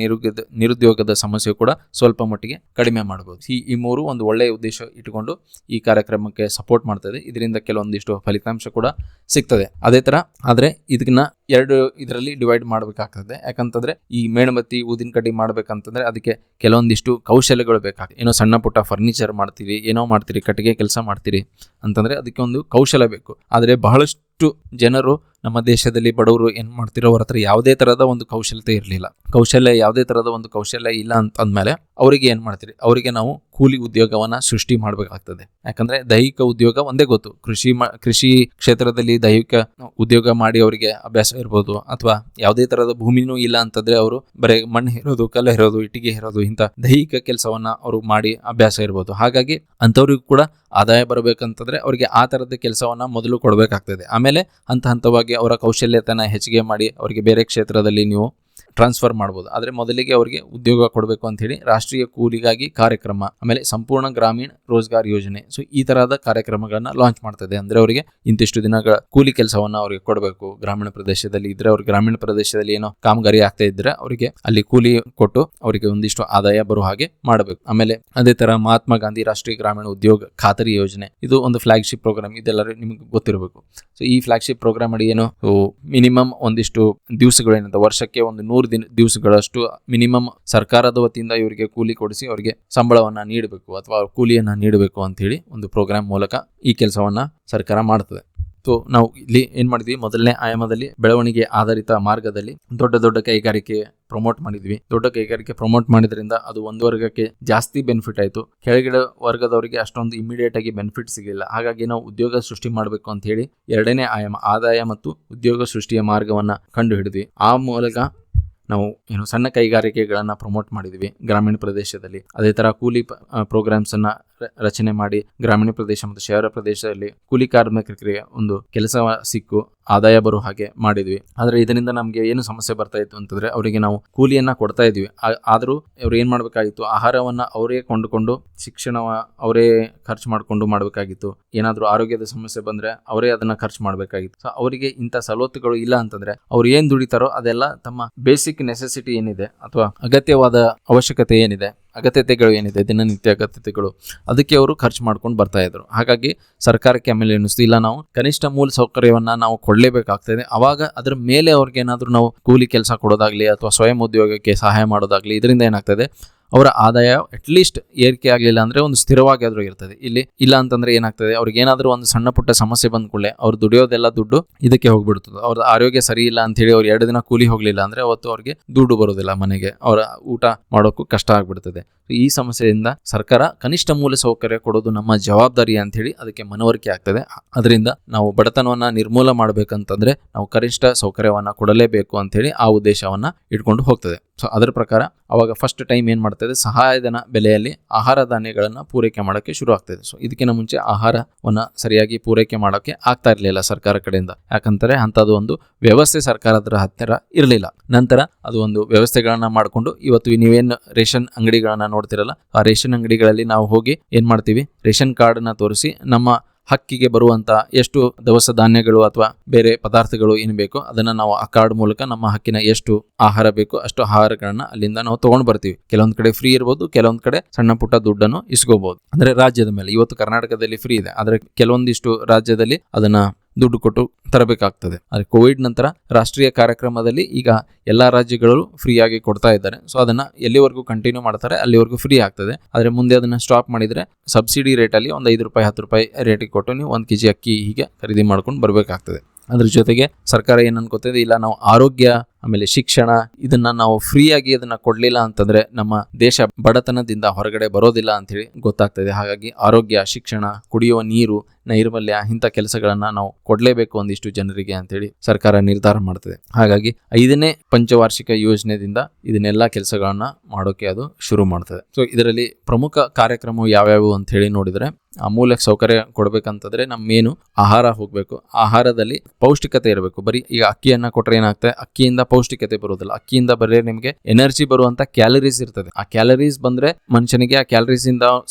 ನಿರುದ್ಯೋಗದ ಸಮಸ್ಯೆ ಕೂಡ ಸ್ವಲ್ಪ ಮಟ್ಟಿಗೆ ಕಡಿಮೆ ಮಾಡ್ಬೋದು. ಈ ಮೂರು ಒಂದು ಒಳ್ಳೆಯ ಉದ್ದೇಶ ಇಟ್ಟುಕೊಂಡು ಈ ಕಾರ್ಯಕ್ರಮಕ್ಕೆ ಸಪೋರ್ಟ್ ಮಾಡ್ತದೆ. ಇದರಿಂದ ಕೆಲವೊಂದಿಷ್ಟು ಫಲಿತಾಂಶ ಕೂಡ ಸಿಗ್ತದೆ. ಅದೇ ತರ ಆದ್ರೆ ಇದನ್ನ ಎರಡು ಇದರಲ್ಲಿ ಡಿವೈಡ್ ಮಾಡಬೇಕಾಗ್ತದೆ. ಯಾಕಂತಂದ್ರೆ ಈ ಮೇಣಬತ್ತಿ ಊದಿನ ಕಡ್ಡಿ ಮಾಡ್ಬೇಕಂತಂದ್ರೆ ಅದಕ್ಕೆ ಕೆಲವೊಂದಿಷ್ಟು ಕೌಶಲ್ಯಗಳು ಬೇಕಾಗ್ತದೆ. ಏನೋ ಸಣ್ಣ ಪುಟ್ಟ ಫರ್ನಿಚರ್ ಮಾಡ್ತೀರಿ, ಏನೋ ಮಾಡ್ತೀರಿ, ಕಟ್ಟಿಗೆ ಕೆಲಸ ಮಾಡ್ತೀರಿ ಅಂತಂದ್ರೆ ಅದಕ್ಕೆ ಒಂದು ಕೌಶಲ್ಯ ಬೇಕು. ಆದ್ರೆ ಬಹಳಷ್ಟು ಜನರು ನಮ್ಮ ದೇಶದಲ್ಲಿ ಬಡವರು ಏನ್ ಮಾಡ್ತಿರೋ ಅವ್ರ ಹತ್ರ ಯಾವುದೇ ತರಹದ ಒಂದು ಯಾವುದೇ ತರಹದ ಒಂದು ಕೌಶಲ್ಯ ಇಲ್ಲ ಅಂತ ಅಂದ್ಮೇಲೆ ಅವರಿಗೆ ಏನ್ ಮಾಡ್ತೀರಿ, ಅವರಿಗೆ ನಾವು ಕೂಲಿ ಉದ್ಯೋಗವನ್ನ ಸೃಷ್ಟಿ ಮಾಡಬೇಕಾಗ್ತದೆ. ಯಾಕಂದ್ರೆ ದೈಹಿಕ ಉದ್ಯೋಗ ಒಂದೇ ಗೊತ್ತು. ಕೃಷಿ ಕ್ಷೇತ್ರದಲ್ಲಿ ದೈಹಿಕ ಉದ್ಯೋಗ ಮಾಡಿ ಅವರಿಗೆ ಅಭ್ಯಾಸ ಇರ್ಬೋದು, ಅಥವಾ ಯಾವುದೇ ತರಹದ ಭೂಮಿನೂ ಇಲ್ಲ ಅಂತಂದ್ರೆ ಅವರು ಬರೀ ಮಣ್ಣು ಹೇರೋದು, ಕಲ್ಲು ಹೇರೋದು, ಇಟ್ಟಿಗೆ ಹೇರೋದು, ಇಂಥ ದೈಹಿಕ ಕೆಲಸವನ್ನ ಅವರು ಮಾಡಿ ಅಭ್ಯಾಸ ಇರ್ಬೋದು. ಹಾಗಾಗಿ ಅಂಥವ್ರಿಗೂ ಕೂಡ ಆದಾಯ ಬರಬೇಕಂತಂದ್ರೆ ಅವರಿಗೆ ಆ ತರದ ಕೆಲಸವನ್ನ ಮೊದಲು ಕೊಡಬೇಕಾಗ್ತದೆ. ಆಮೇಲೆ ಹಂತವಾಗಿ ಅವರ ಕೌಶಲ್ಯತನ ಹೆಚ್ಚಿಗೆ ಮಾಡಿ ಅವರಿಗೆ ಬೇರೆ ಕ್ಷೇತ್ರದಲ್ಲಿ ನೀವು ಟ್ರಾನ್ಸ್ಫರ್ ಮಾಡ್ಬೋದು. ಆದರೆ ಮೊದಲಿಗೆ ಅವರಿಗೆ ಉದ್ಯೋಗ ಕೊಡಬೇಕು ಅಂತ ಹೇಳಿ ರಾಷ್ಟ್ರೀಯ ಕೂಲಿಗಾಗಿ ಕಾರ್ಯಕ್ರಮ, ಆಮೇಲೆ ಸಂಪೂರ್ಣ ಗ್ರಾಮೀಣ ರೋಜ್ಗಾರ್ ಯೋಜನೆ, ಸೊ ಈ ತರಹದ ಕಾರ್ಯಕ್ರಮಗಳನ್ನ ಲಾಂಚ್ ಮಾಡ್ತದೆ. ಅಂದ್ರೆ ಅವರಿಗೆ ಇಂತಿಷ್ಟು ದಿನಗಳ ಕೂಲಿ ಕೆಲಸವನ್ನ ಅವರಿಗೆ ಕೊಡಬೇಕು. ಗ್ರಾಮೀಣ ಪ್ರದೇಶದಲ್ಲಿ ಇದ್ರೆ ಅವ್ರಿಗೆ ಗ್ರಾಮೀಣ ಪ್ರದೇಶದಲ್ಲಿ ಏನೋ ಕಾಮಗಾರಿ ಆಗ್ತಾ ಇದ್ರೆ ಅವರಿಗೆ ಅಲ್ಲಿ ಕೂಲಿ ಕೊಟ್ಟು ಅವರಿಗೆ ಒಂದಿಷ್ಟು ಆದಾಯ ಬರೋ ಹಾಗೆ ಮಾಡಬೇಕು. ಆಮೇಲೆ ಅದೇ ತರ ಮಹಾತ್ಮ ಗಾಂಧಿ ರಾಷ್ಟ್ರೀಯ ಗ್ರಾಮೀಣ ಉದ್ಯೋಗ ಖಾತರಿ ಯೋಜನೆ, ಇದು ಒಂದು ಫ್ಲಾಗ್ಶಿಪ್ ಪ್ರೋಗ್ರಾಮ್. ಇದೆಲ್ಲರೂ ನಿಮಗೆ ಗೊತ್ತಿರಬೇಕು. ಸೊ ಈ ಫ್ಲಾಗ್ಶಿಪ್ ಪ್ರೋಗ್ರಾಮ್ ಅಡಿ ಏನು ಮಿನಿಮಮ್ ಒಂದಿಷ್ಟು ದಿವಸಗಳೇನಂತ ವರ್ಷಕ್ಕೆ ಒಂದು 100 ದಿವಸಗಳಷ್ಟು ಮಿನಿಮಮ್ ಸರ್ಕಾರದ ವತಿಯಿಂದ ಇವರಿಗೆ ಕೂಲಿ ಕೊಡಿಸಿ ಅವರಿಗೆ ಸಂಬಳವನ್ನ ನೀಡಬೇಕು ಅಥವಾ ಕೂಲಿಯನ್ನ ನೀಡಬೇಕು ಅಂತ ಹೇಳಿ ಒಂದು ಪ್ರೋಗ್ರಾಮ್ ಮೂಲಕ ಈ ಕೆಲಸವನ್ನ ಸರ್ಕಾರ ಮಾಡ್ತದೆ. ಸೊ ನಾವು ಇಲ್ಲಿ ಏನ್ ಮಾಡಿದ್ವಿ, ಮೊದಲನೇ ಆಯಾಮದಲ್ಲಿ ಬೆಳವಣಿಗೆ ಆಧಾರಿತ ಮಾರ್ಗದಲ್ಲಿ ದೊಡ್ಡ ಕೈಗಾರಿಕೆ ಪ್ರಮೋಟ್ ಮಾಡಿದ್ವಿ. ದೊಡ್ಡ ಕೈಗಾರಿಕೆ ಪ್ರಮೋಟ್ ಮಾಡಿದ್ರಿಂದ ಅದು ಒಂದು ವರ್ಗಕ್ಕೆ ಜಾಸ್ತಿ ಬೆನಿಫಿಟ್ ಆಯಿತು, ಕೆಳಗಿಡ ವರ್ಗದವರಿಗೆ ಅಷ್ಟೊಂದು ಇಮಿಡಿಯೇಟ್ ಆಗಿ ಬೆನಿಫಿಟ್ ಸಿಗಲಿಲ್ಲ. ಹಾಗಾಗಿ ನಾವು ಉದ್ಯೋಗ ಸೃಷ್ಟಿ ಮಾಡಬೇಕು ಅಂತ ಹೇಳಿ ಎರಡನೇ ಆಯಾಮ ಆದಾಯ ಮತ್ತು ಉದ್ಯೋಗ ಸೃಷ್ಟಿಯ ಮಾರ್ಗವನ್ನ ಕಂಡು ಹಿಡಿದ್ವಿ. ಆ ಮೂಲಕ ನಾವು ಸಣ್ಣ ಕೈಗಾರಿಕೆಗಳನ್ನ ಪ್ರಮೋಟ್ ಮಾಡಿದ್ವಿ ಗ್ರಾಮೀಣ ಪ್ರದೇಶದಲ್ಲಿ. ಅದೇ ತರ ಕೂಲಿ ಪ್ರೋಗ್ರಾಮ್ಸ್ ಅನ್ನ ರಚನೆ ಮಾಡಿ ಗ್ರಾಮೀಣ ಪ್ರದೇಶ ಮತ್ತು ಶಹರ ಪ್ರದೇಶದಲ್ಲಿ ಕೂಲಿ ಕಾರ್ಮಿಕರಿಗೆ ಒಂದು ಕೆಲಸ ಸಿಕ್ಕು ಆದಾಯ ಬರೋ ಹಾಗೆ ಮಾಡಿದ್ವಿ. ಆದ್ರೆ ಇದರಿಂದ ನಮ್ಗೆ ಏನು ಸಮಸ್ಯೆ ಬರ್ತಾ ಇತ್ತು ಅಂತಂದ್ರೆ ಅವರಿಗೆ ನಾವು ಕೂಲಿಯನ್ನ ಕೊಡ್ತಾ ಇದ್ವಿ, ಆದ್ರೂ ಅವ್ರು ಏನ್ ಮಾಡ್ಬೇಕಾಗಿತ್ತು, ಆಹಾರವನ್ನ ಅವರೇ ಕೊಂಡುಕೊಂಡು ಶಿಕ್ಷಣ ಅವರೇ ಖರ್ಚು ಮಾಡ್ಕೊಂಡು ಮಾಡ್ಬೇಕಾಗಿತ್ತು. ಏನಾದ್ರೂ ಆರೋಗ್ಯದ ಸಮಸ್ಯೆ ಬಂದ್ರೆ ಅವರೇ ಅದನ್ನ ಖರ್ಚು ಮಾಡ್ಬೇಕಾಗಿತ್ತು. ಸೊ ಅವರಿಗೆ ಇಂಥ ಸವಲತ್ತುಗಳು ಇಲ್ಲ ಅಂತಂದ್ರೆ ಅವ್ರು ಏನ್ ದುಡಿತಾರೋ ಅದೆಲ್ಲ ತಮ್ಮ ಬೇಸಿಕ್ ನೆಸೆಸಿಟಿ ಏನಿದೆ ಅಥವಾ ಅಗತ್ಯವಾದ ಅವಶ್ಯಕತೆ ಏನಿದೆ, ಅಗತ್ಯತೆಗಳು ಏನಿದೆ, ದಿನನಿತ್ಯ ಅಗತ್ಯತೆಗಳು, ಅದಕ್ಕೆ ಅವರು ಖರ್ಚು ಮಾಡ್ಕೊಂಡು ಬರ್ತಾ ಇದ್ರು. ಹಾಗಾಗಿ ಸರ್ಕಾರಕ್ಕೆ ಆಮೇಲೆ ಅನ್ನಿಸ್ತು, ಇಲ್ಲ ನಾವು ಕನಿಷ್ಠ ಮೂಲ ಸೌಕರ್ಯವನ್ನ ನಾವು ಕೊಡಲೇಬೇಕಾಗ್ತದೆ. ಅವಾಗ ಅದ್ರ ಮೇಲೆ ಅವ್ರಿಗೆ ಏನಾದ್ರೂ ನಾವು ಕೂಲಿ ಕೆಲಸ ಕೊಡೋದಾಗ್ಲಿ ಅಥವಾ ಸ್ವಯಂ ಉದ್ಯೋಗಕ್ಕೆ ಸಹಾಯ ಮಾಡೋದಾಗ್ಲಿ, ಇದರಿಂದ ಏನಾಗ್ತದೆ ಅವರ ಆದಾಯ ಅಟ್ಲೀಸ್ಟ್ ಏರಿಕೆ ಆಗಲಿಲ್ಲ ಅಂದ್ರೆ ಒಂದು ಸ್ಥಿರವಾಗಿ ಆದ್ರೂ ಇರ್ತದೆ. ಇಲ್ಲಿ ಇಲ್ಲ ಅಂತಂದ್ರೆ ಏನಾಗ್ತದೆ, ಅವ್ರಿಗೆ ಏನಾದ್ರೂ ಒಂದು ಸಣ್ಣ ಪುಟ್ಟ ಸಮಸ್ಯೆ ಬಂದ ಕೂಡಲೇ ಅವ್ರು ದುಡಿಯೋದೆಲ್ಲ ದುಡ್ಡು ಇದಕ್ಕೆ ಹೋಗ್ಬಿಡ್ತದೆ. ಅವ್ರ ಆರೋಗ್ಯ ಸರಿ ಇಲ್ಲ ಅಂತ ಹೇಳಿ ಅವ್ರು 2 ದಿನ ಕೂಲಿ ಹೋಗ್ಲಿಲ್ಲ ಅಂದ್ರೆ ಅವತ್ತು ಅವ್ರಿಗೆ ದುಡ್ಡು ಬರೋದಿಲ್ಲ, ಮನೆಗೆ ಅವರ ಊಟ ಮಾಡೋಕ್ಕೂ ಕಷ್ಟ ಆಗ್ಬಿಡ್ತದೆ. ಈ ಸಮಸ್ಯೆಯಿಂದ ಸರ್ಕಾರ ಕನಿಷ್ಠ ಮೂಲ ಸೌಕರ್ಯ ಕೊಡೋದು ನಮ್ಮ ಜವಾಬ್ದಾರಿ ಅಂತ ಹೇಳಿ ಅದಕ್ಕೆ ಮನವರಿಕೆ ಆಗ್ತದೆ. ಅದರಿಂದ ನಾವು ಬಡತನವನ್ನ ನಿರ್ಮೂಲ ಮಾಡ್ಬೇಕಂತಂದ್ರೆ ನಾವು ಕನಿಷ್ಠ ಸೌಕರ್ಯವನ್ನ ಕೊಡಲೇಬೇಕು ಅಂತ ಹೇಳಿ ಆ ಉದ್ದೇಶವನ್ನ ಇಟ್ಕೊಂಡು ಹೋಗ್ತದೆ. ಸೊ ಅದರ ಪ್ರಕಾರ ಅವಾಗ ಫಸ್ಟ್ ಟೈಮ್ ಏನ್ ಮಾಡ್ತದೆ, ಸಹಾಯಧನ ಬೆಲೆಯಲ್ಲಿ ಆಹಾರ ಧಾನ್ಯಗಳನ್ನ ಪೂರೈಕೆ ಮಾಡೋಕ್ಕೆ ಶುರು ಆಗ್ತದೆ. ಸೊ ಇದಕ್ಕಿಂತ ಮುಂಚೆ ಆಹಾರವನ್ನ ಸರಿಯಾಗಿ ಪೂರೈಕೆ ಮಾಡೋಕ್ಕೆ ಆಗ್ತಾ ಇರಲಿಲ್ಲ ಸರ್ಕಾರ ಕಡೆಯಿಂದ. ಯಾಕಂತಾರೆ ಅಂತದ್ದು ಒಂದು ವ್ಯವಸ್ಥೆ ಸರ್ಕಾರದ ಹತ್ತಿರ ಇರಲಿಲ್ಲ. ನಂತರ ಅದು ಒಂದು ವ್ಯವಸ್ಥೆಗಳನ್ನ ಮಾಡಿಕೊಂಡು ಇವತ್ತು ನೀವೇನು ರೇಷನ್ ಅಂಗಡಿಗಳನ್ನ ನೋಡ್ತಿರಲ್ಲ, ಆ ರೇಷನ್ ಅಂಗಡಿಗಳಲ್ಲಿ ನಾವು ಹೋಗಿ ಏನ್ ಮಾಡ್ತೀವಿ, ರೇಷನ್ ಕಾರ್ಡ್ ನ ತೋರಿಸಿ ನಮ್ಮ ಹಕ್ಕಿಗೆ ಬರುವಂತ ಎಷ್ಟು ದವಸ ಧಾನ್ಯಗಳು ಅಥವಾ ಬೇರೆ ಪದಾರ್ಥಗಳು ಏನು ಬೇಕೋ ಅದನ್ನ ನಾವು ಆ ಕಾರ್ಡ್ ಮೂಲಕ ನಮ್ಮ ಹಕ್ಕಿನ ಎಷ್ಟು ಆಹಾರ ಬೇಕು ಅಷ್ಟು ಆಹಾರಗಳನ್ನ ಅಲ್ಲಿಂದ ನಾವು ತಗೊಂಡು ಬರ್ತೀವಿ. ಕೆಲವೊಂದ್ ಕಡೆ ಫ್ರೀ ಇರ್ಬೋದು, ಕೆಲವೊಂದ್ ಕಡೆ ಸಣ್ಣ ಪುಟ್ಟ ದುಡ್ಡನ್ನು ಇಸ್ಕೋಬಹುದು. ಅಂದ್ರೆ ರಾಜ್ಯದ ಮೇಲೆ. ಇವತ್ತು ಕರ್ನಾಟಕದಲ್ಲಿ ಫ್ರೀ ಇದೆ, ಆದ್ರೆ ಕೆಲವೊಂದಿಷ್ಟು ರಾಜ್ಯದಲ್ಲಿ ಅದನ್ನ ದುಡ್ಡು ಕೊಟ್ಟು ತರಬೇಕಾಗ್ತದೆ. ಆದರೆ ಕೋವಿಡ್ ನಂತರ ರಾಷ್ಟ್ರೀಯ ಕಾರ್ಯಕ್ರಮದಲ್ಲಿ ಈಗ ಎಲ್ಲಾ ರಾಜ್ಯಗಳು ಫ್ರೀ ಆಗಿ ಕೊಡ್ತಾ ಇದ್ದಾರೆ. ಸೊ ಅದನ್ನ ಎಲ್ಲಿವರೆಗೂ ಕಂಟಿನ್ಯೂ ಮಾಡ್ತಾರೆ ಅಲ್ಲಿವರೆಗೂ ಫ್ರೀ ಆಗ್ತದೆ. ಆದ್ರೆ ಮುಂದೆ ಅದನ್ನ ಸ್ಟಾಪ್ ಮಾಡಿದ್ರೆ ಸಬ್ಸಿಡಿ ರೇಟಲ್ಲಿ ಒಂದು 5 ರೂಪಾಯಿ 10 ರೂಪಾಯಿ ರೇಟಿಗೆ ಕೊಟ್ಟು ನೀವು 1 kg ಅಕ್ಕಿ ಹೀಗೆ ಖರೀದಿ ಮಾಡ್ಕೊಂಡು ಬರ್ಬೇಕಾಗ್ತದೆ. ಅದ್ರ ಜೊತೆಗೆ ಸರ್ಕಾರ ಏನ್ ಅನ್ಕೋತಿದೆ, ಇಲ್ಲ ನಾವು ಆರೋಗ್ಯ ಆಮೇಲೆ ಶಿಕ್ಷಣ ಇದನ್ನ ನಾವು ಫ್ರೀ ಆಗಿ ಅದನ್ನ ಕೊಡ್ಲಿಲ್ಲ ಅಂತಂದ್ರೆ ನಮ್ಮ ದೇಶ ಬಡತನದಿಂದ ಹೊರಗಡೆ ಬರೋದಿಲ್ಲ ಅಂತ ಹೇಳಿ ಗೊತ್ತಾಗ್ತದೆ. ಹಾಗಾಗಿ ಆರೋಗ್ಯ, ಶಿಕ್ಷಣ, ಕುಡಿಯುವ ನೀರು, ನೈರ್ಮಲ್ಯ ಇಂಥ ಕೆಲಸಗಳನ್ನ ನಾವು ಕೊಡ್ಲೇಬೇಕು ಒಂದಿಷ್ಟು ಜನರಿಗೆ ಅಂತ ಹೇಳಿ ಸರ್ಕಾರ ನಿರ್ಧಾರ ಮಾಡ್ತದೆ. ಹಾಗಾಗಿ 5ನೇ ಪಂಚವಾರ್ಷಿಕ ಯೋಜನೆದಿಂದ ಇದನ್ನೆಲ್ಲ ಕೆಲಸಗಳನ್ನ ಮಾಡೋಕೆ ಅದು ಶುರು ಮಾಡ್ತದೆ. ಸೊ ಇದರಲ್ಲಿ ಪ್ರಮುಖ ಕಾರ್ಯಕ್ರಮ ಯಾವ್ಯಾವು ಅಂತ ಹೇಳಿ ನೋಡಿದ್ರೆ, ಆ ಮೂಲಕ ಸೌಕರ್ಯ ಕೊಡ್ಬೇಕಂತಂದ್ರೆ ನಮ್ಮ ಮೇನು ಆಹಾರ ಹೋಗ್ಬೇಕು. ಆಹಾರದಲ್ಲಿ ಪೌಷ್ಟಿಕತೆ ಇರಬೇಕು. ಬರೀ ಈಗ ಅಕ್ಕಿಯನ್ನ ಕೊಟ್ರೆ ಏನಾಗ್ತದೆ, ಅಕ್ಕಿಯಿಂದ ಪೌಷ್ಟಿಕತೆ ಬರೋದಿಲ್ಲ. ಅಕ್ಕಿಯಿಂದ ಬರೀ ನಿಮಗೆ ಎನರ್ಜಿ ಬರುವಂತ ಕ್ಯಾಲರೀಸ್ ಇರ್ತದೆ. ಆ ಕ್ಯಾಲರೀಸ್ ಬಂದ್ರೆ ಮನುಷ್ಯನಿಗೆ ಆ ಕ್ಯಾಲರೀಸ್ ಇಂದ